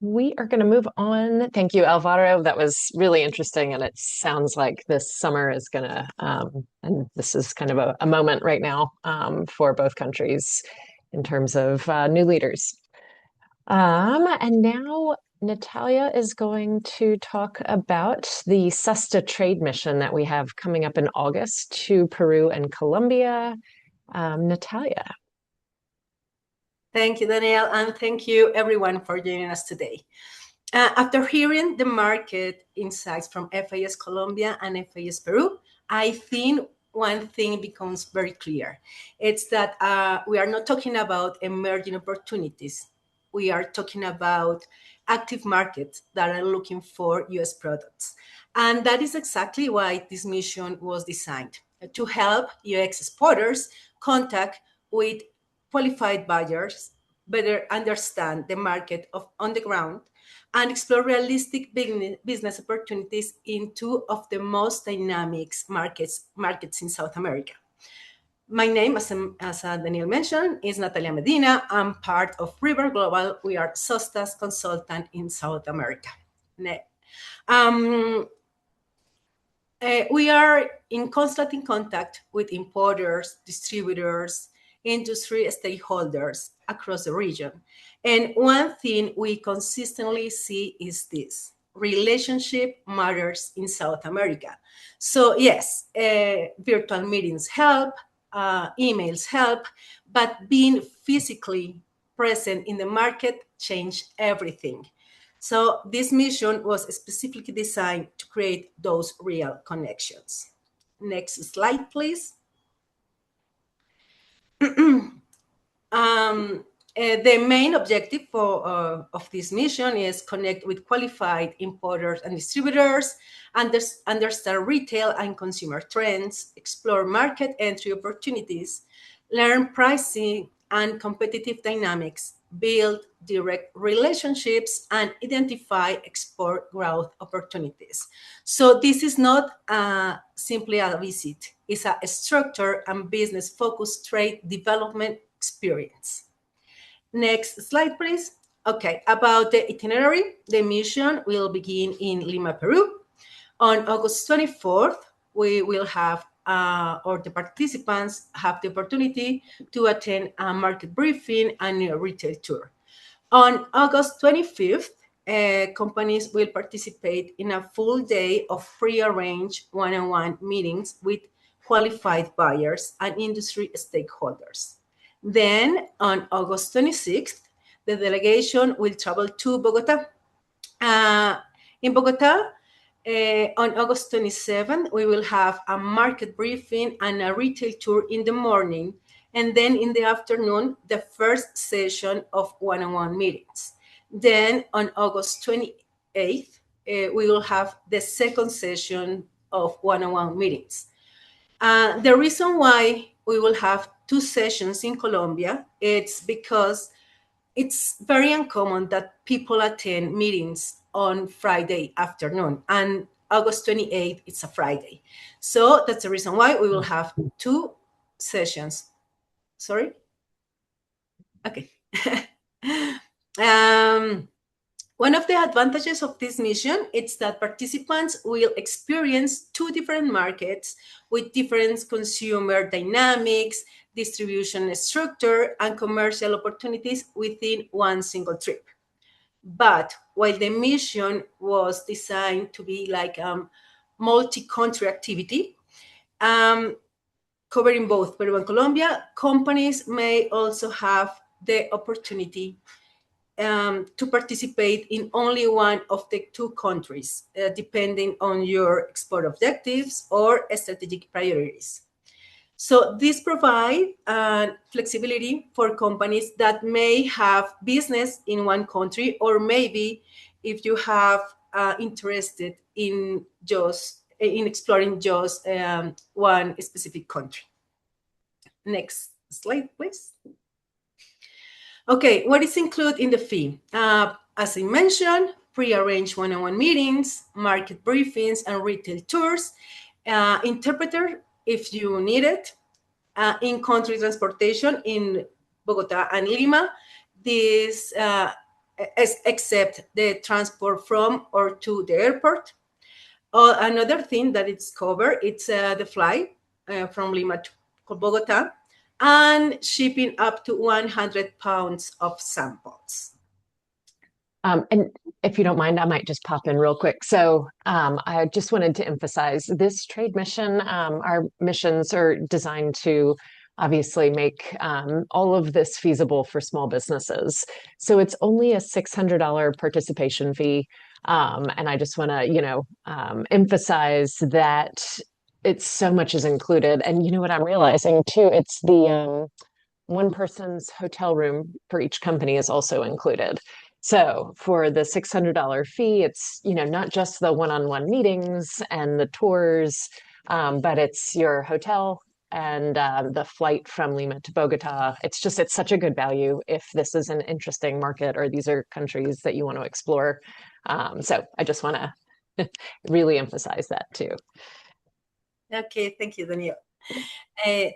We are going to move on. Thank you, Alvaro. That was really interesting, and it sounds like this summer is going to, and this is kind of a moment right now for both countries in terms of new leaders. And now Natalia is going to talk about the SESTA trade mission that we have coming up in August to Peru and Colombia. Natalia. Thank you, Danielle, and thank you everyone for joining us today. After hearing the market insights from FAS Colombia and FAS Peru, I think one thing becomes very clear. It's that we are not talking about emerging opportunities. We are talking about active markets that are looking for U.S. products. And that is exactly why this mission was designed, to help U.S. exporters contact with qualified buyers, better understand the market on the ground, and explore realistic business opportunities in 2 of the most dynamic markets in South America. My name, as Daniel mentioned, is Natalia Medina. I'm part of River Global. We are SOSTA's consultant in South America. We are in constant contact with importers, distributors, industry stakeholders across the region. And one thing we consistently see is this: relationship matters in South America. So yes, virtual meetings help, emails help, but being physically present in the market changed everything. So this mission was specifically designed to create those real connections. Next slide, please. The main objective of this mission is connect with qualified importers and distributors, understand retail and consumer trends, explore market entry opportunities, learn pricing and competitive dynamics, build direct relationships, and identify export growth opportunities. So this is not simply a visit. It's a structured and business-focused trade development experience. Next slide, please. Okay, about the itinerary, the mission will begin in Lima, Peru. On August 24th, we will have, or the participants have the opportunity to attend a market briefing and a retail tour. On August 25th, companies will participate in a full day of pre-arranged one-on-one meetings with qualified buyers and industry stakeholders. Then on August 26th, the delegation will travel to Bogota. In Bogota, on August 27th, we will have a market briefing and a retail tour in the morning. And then in the afternoon, the first session of one-on-one meetings. Then on August 28th, we will have the second session of one-on-one meetings. The reason why we will have 2 sessions in Colombia, it's because it's very uncommon that people attend meetings on Friday afternoon, and August 28th, it's a Friday. So that's the reason why we will have 2 sessions. Sorry? Okay. One of the advantages of this mission is that participants will experience 2 different markets with different consumer dynamics, distribution structure, and commercial opportunities within one single trip. But while the mission was designed to be like multi-country activity, covering both Peru and Colombia, companies may also have the opportunity to participate in only one of the two countries, depending on your export objectives or strategic priorities. So this provides flexibility for companies that may have business in one country, or maybe if you have interested in exploring just one specific country. Next slide, please. Okay, what is included in the fee? As I mentioned, pre-arranged one-on-one meetings, market briefings, and retail tours, interpreter if you need it, in-country transportation in Bogota and Lima, this except the transport from or to the airport. Another thing that it's covered, it's the flight from Lima to Bogota, and shipping up to 100 pounds of samples. And if you don't mind, I might just pop in real quick. So I just wanted to emphasize this trade mission, our missions are designed to obviously make all of this feasible for small businesses. So it's only a $600 participation fee. And I just want to, emphasize that it's so much is included. And you know what I'm realizing too, it's the one person's hotel room for each company is also included. So for the $600 fee, it's, not just the one-on-one meetings and the tours, but it's your hotel and the flight from Lima to Bogota. It's such a good value if this is an interesting market or these are countries that you want to explore. So I just want to really emphasize that too. Okay, thank you, Danielle.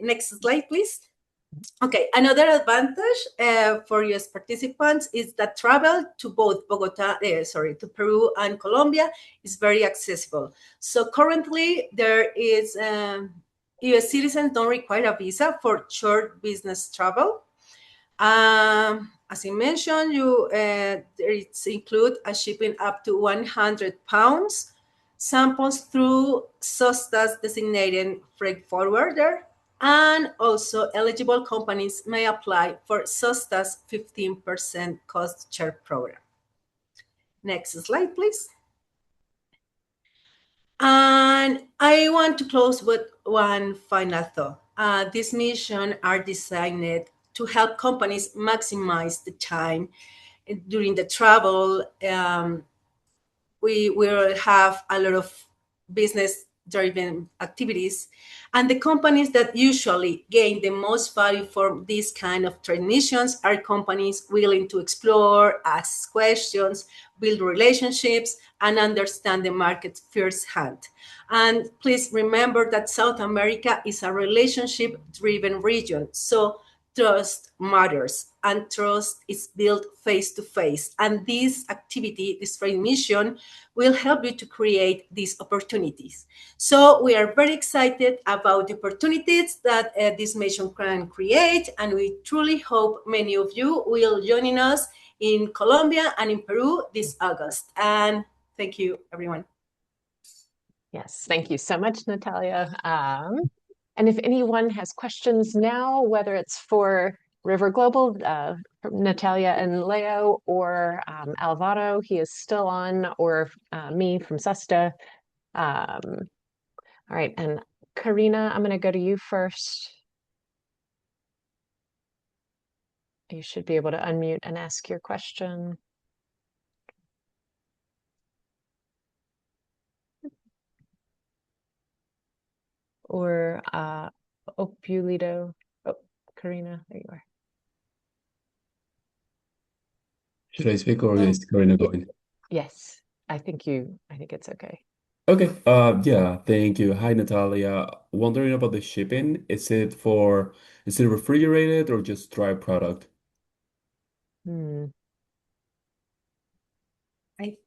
Next slide, please. Okay, another advantage for US participants is that travel to both to Peru and Colombia is very accessible. So currently there is, US citizens don't require a visa for short business travel. As I mentioned, it's include a shipping up to 100 pounds samples through SOSTA's designated freight forwarder. And also eligible companies may apply for SOSTA's 15% cost share program. Next slide, please. And I want to close with one final thought. These missions are designed to help companies maximize the time during the travel. We will have a lot of business-driven activities, and the companies that usually gain the most value from these kind of trade missions are companies willing to explore, ask questions, build relationships, and understand the market firsthand. And please remember that South America is a relationship-driven region, so trust matters, and trust is built face-to-face. And this activity, this trade mission, will help you to create these opportunities. So we are very excited about the opportunities that this mission can create, and we truly hope many of you will join us in Colombia and in Peru this August. And thank you, everyone. Yes, thank you so much, Natalia. And if anyone has questions now, whether it's for River Global, Natalia and Leo, or Alvaro, he is still on, or me from SESTA. All right, and Karina, I'm going to go to you first. You should be able to unmute and ask your question. Or Opulito. Oh, Karina, there you are. Should I speak or is Karina going? Yes, I think it's okay. Okay. Yeah, thank you. Hi, Natalia. Wondering about the shipping. Is it refrigerated or just dry product? I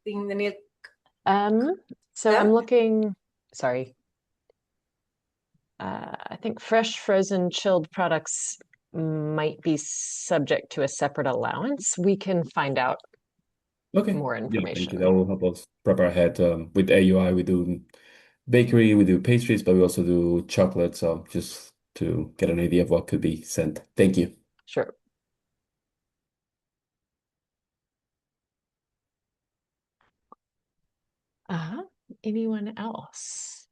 think the need. So I'm looking, sorry. I think fresh, frozen, chilled products might be subject to a separate allowance. We can find out. Okay. more Yeah, thank you. information. That will help us prepare ahead. With AUI, we do bakery, we do pastries, but we also do chocolate. So just to get an idea of what could be sent. Thank you. Sure. Anyone else?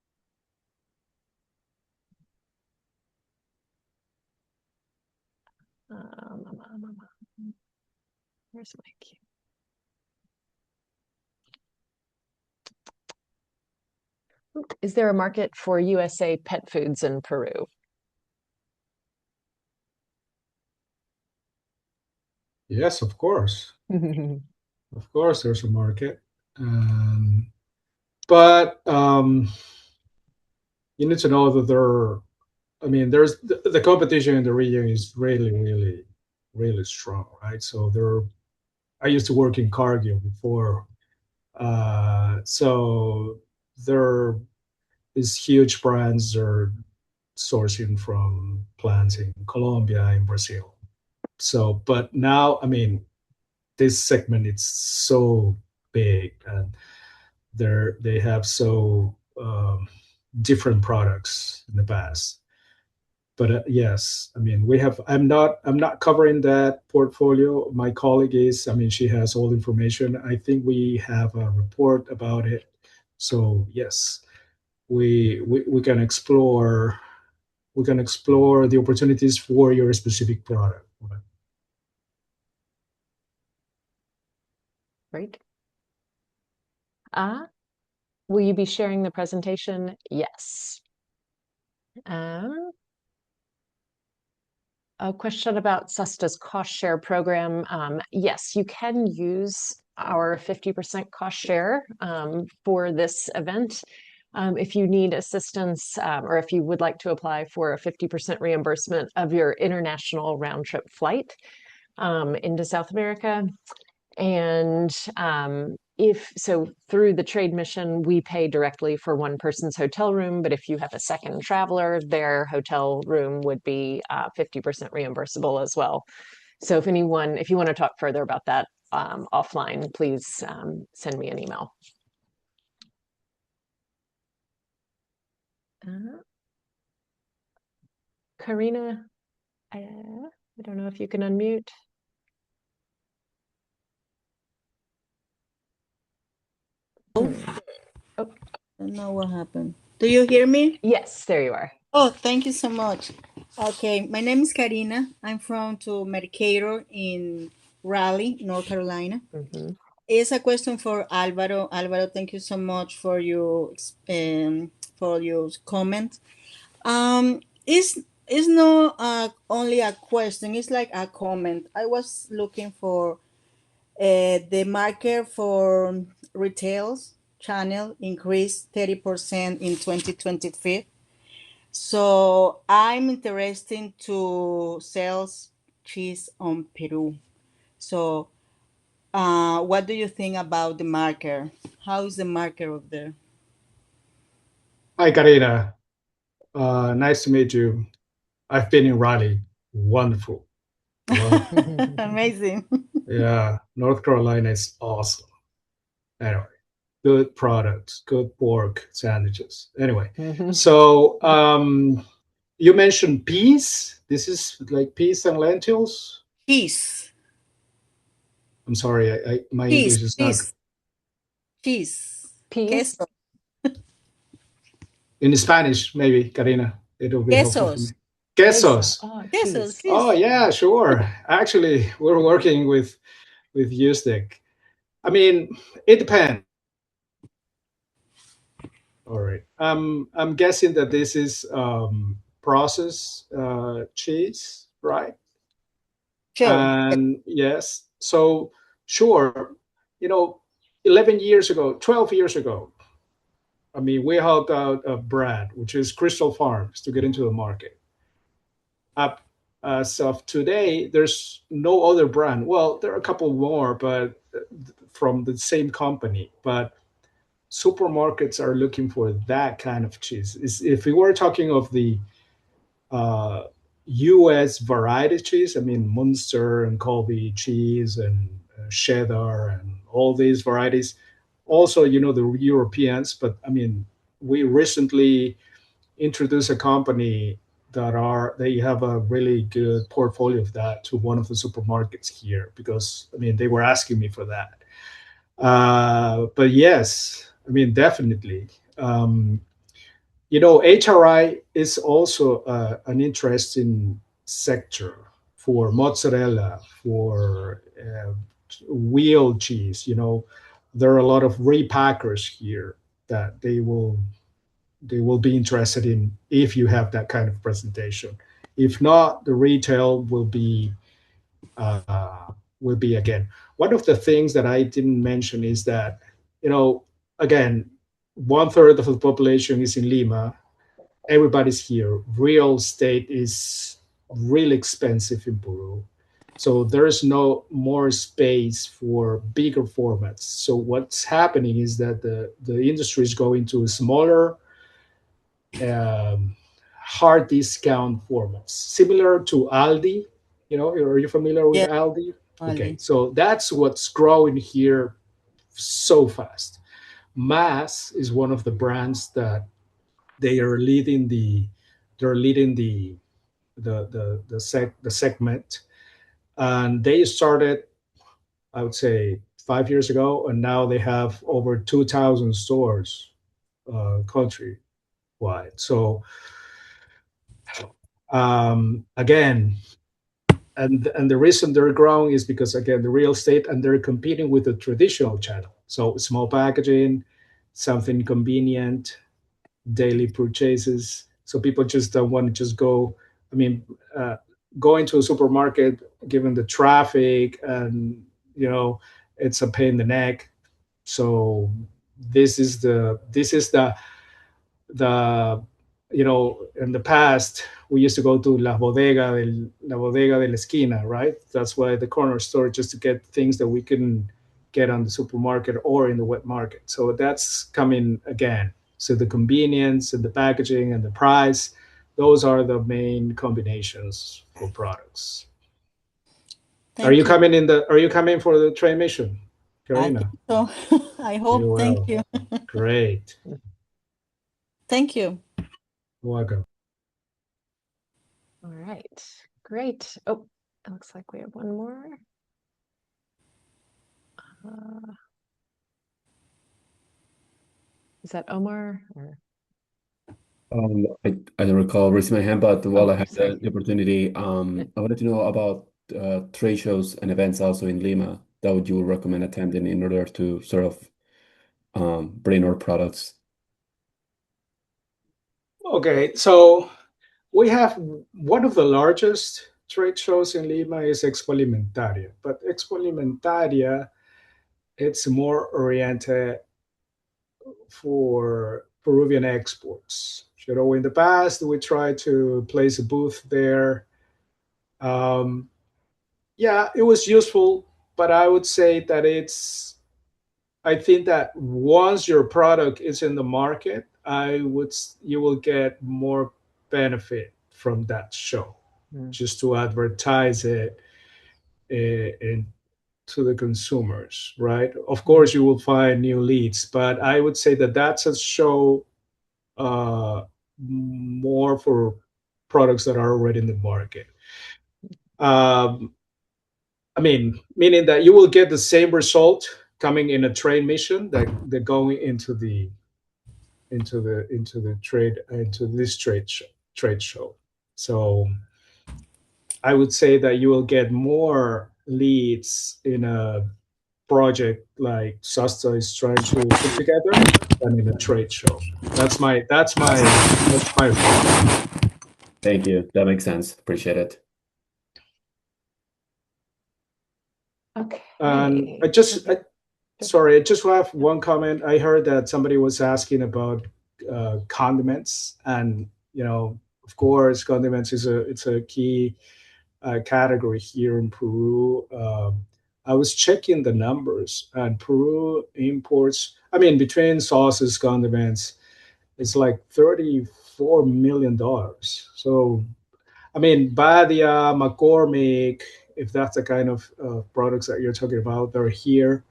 Where's my cue? Is there a market for USA pet foods in Peru? Yes, of course. Of course, there's a market. But you need to know that there's the competition in the region is really, really, really strong, right? So I used to work in Cargill before. So there these huge brands are sourcing from plants in Colombia, in Brazil. So, but now, this segment it's so big, and they have so different products in the past. But yes, I'm not covering that portfolio. My colleague is. She has all the information. I think we have a report about it. So yes, we can explore the opportunities for your specific product. Great. Will you be sharing the presentation? Yes. A question about SUSTA's cost share program. Yes, you can use our 50% cost share for this event. If you need assistance or if you would like to apply for a 50% reimbursement of your international round trip flight into South America. And if so, through the trade mission, we pay directly for one person's hotel room. But if you have a second traveler, their hotel room would be 50% reimbursable as well. So if you want to talk further about that offline, please send me an email. Karina, I don't know if you can unmute. Oh, I don't know what happened. Do you hear me? Yes, there you are. Oh, thank you so much. Okay, my name is Karina. I'm from to Mercator in Raleigh, North Carolina. It's a question for Alvaro. Alvaro, thank you so much for your comment. It's not only a question. It's like a comment. I was looking for the market for retails channel increased 30% in 2023. So I'm interested to sell cheese on Peru. So what do you think about the market? How is the market over there? Hi, Karina. Nice to meet you. I've been in Raleigh. Wonderful. Amazing. Yeah, North Carolina is awesome. Anyway, good products, good pork sandwiches. Anyway, so you mentioned peas. This is like peas and lentils. Peas. I'm sorry, my English is not. Peas. Peas. Queso. In Spanish, maybe, Karina. It'll be helpful for me. Quesos. Quesos. Oh yeah, sure. Actually, we're working with USDIC. It depends. All right. I'm guessing that this is processed cheese, right? Sure. And yes, so sure. 11 years ago, 12 years ago, we helped out a brand, which is Crystal Farms, to get into the market. Up as of today, there's no other brand. Well, there are a couple more, but from the same company. But supermarkets are looking for that kind of cheese. If we were talking of the U.S. variety cheese, Munster and Colby cheese and cheddar, and all these varieties. Also, the Europeans, but I mean, we recently introduced a company they have a really good portfolio of that to one of the supermarkets here, because I mean they were asking me for that. But yes, I mean definitely. HRI is also an interesting sector for mozzarella, for wheel cheese. There are a lot of repackers here that they will be interested in if you have that kind of presentation. If not, the retail will be again. One of the things that I didn't mention is that, again, 1/3 of the population is in Lima. Everybody's here. Real estate is really expensive in Peru. So there is no more space for bigger formats. So what's happening is that the industry is going to smaller hard discount formats, similar to Aldi. Are you familiar with Yeah, Aldi? Okay, only. so that's what's growing here so fast. Mass is one of the brands that they are leading the segment, and they started, I would say, 5 years ago, and now they have over 2,000 stores countrywide. So again, and the reason they're growing is because, again, the real estate, and they're competing with the traditional channel. So small packaging, something convenient, daily purchases. So people just don't want to just go. I mean, going to a supermarket, given the traffic, and it's a pain in the neck. So this is the in the past we used to go to la bodega de la esquina, right? That's why the corner store, just to get things that we couldn't get on the supermarket or in the wet market. So that's coming again. So the convenience and the packaging and the price, those are the main combinations for products. Are you Thank you. coming for the trade mission, I think Karina? so. I You hope. Thank will. you. Great. Thank you. Welcome. All right, great. Oh, it looks like we have one more. Is that Omar? Or... I don't recall raising my hand, but while I have sorry. the opportunity, I wanted to know about trade shows and events also in Lima that would you would recommend attending in order to sort of bring our products. Okay, so we have one of the largest trade shows in Lima is Expo Alimentaria, but Expo Alimentaria, it's more oriented for Peruvian exports. In the past, we tried to place a booth there. Yeah, it was useful, but I would say that I think that once your product is in the market, you will get more benefit from that show, just to advertise it and to the consumers, right? Of course, you will find new leads, but I would say that that's a show more for products that are already in the market. I mean, meaning that you will get the same result coming in a trade mission that they're going into this trade show. So I would say that you will get more leads in a project like Sasta is trying to put together than in a trade show. That's my opinion. Thank you. That makes sense. Appreciate it. Okay. I just have one comment. I heard that somebody was asking about condiments, and of course, condiments it's a key category here in Peru. I was checking the numbers, and Peru imports. I mean, between sauces, condiments, it's like $34 million. So, I mean, Badia, McCormick, if that's the kind of products that you're talking about, they're here.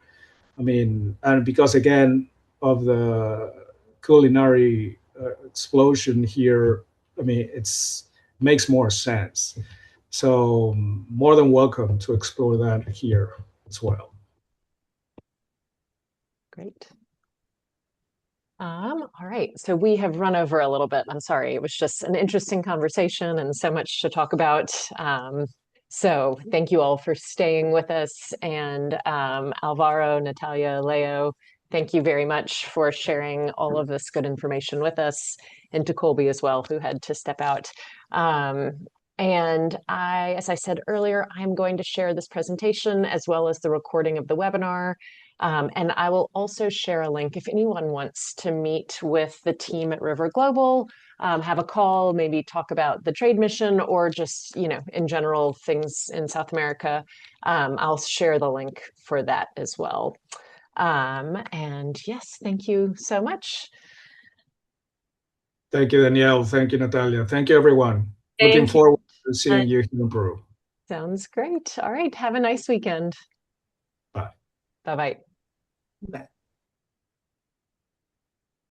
I mean, and because again of the culinary explosion here, I mean, makes more sense. So more than welcome to explore that here as well. Great. All right, so we have run over a little bit. I'm sorry. It was just an interesting conversation and so much to talk about. So thank you all for staying with us. And Alvaro, Natalia, Leo, thank you very much for sharing all of this good information with us, and to Colby as well, who had to step out. And as I said earlier, I'm going to share this presentation as well as the recording of the webinar. And I will also share a link if anyone wants to meet with the team at River Global, have a call, maybe talk about the trade mission or just, in general, things in South America. I'll share the link for that as well. And yes, thank you so much. Thank you, Danielle. Thank you, Natalia. Thank you, everyone. Looking forward to seeing you here in Peru. Sounds great. All right. Have a nice weekend. Bye. Bye-bye. Bye.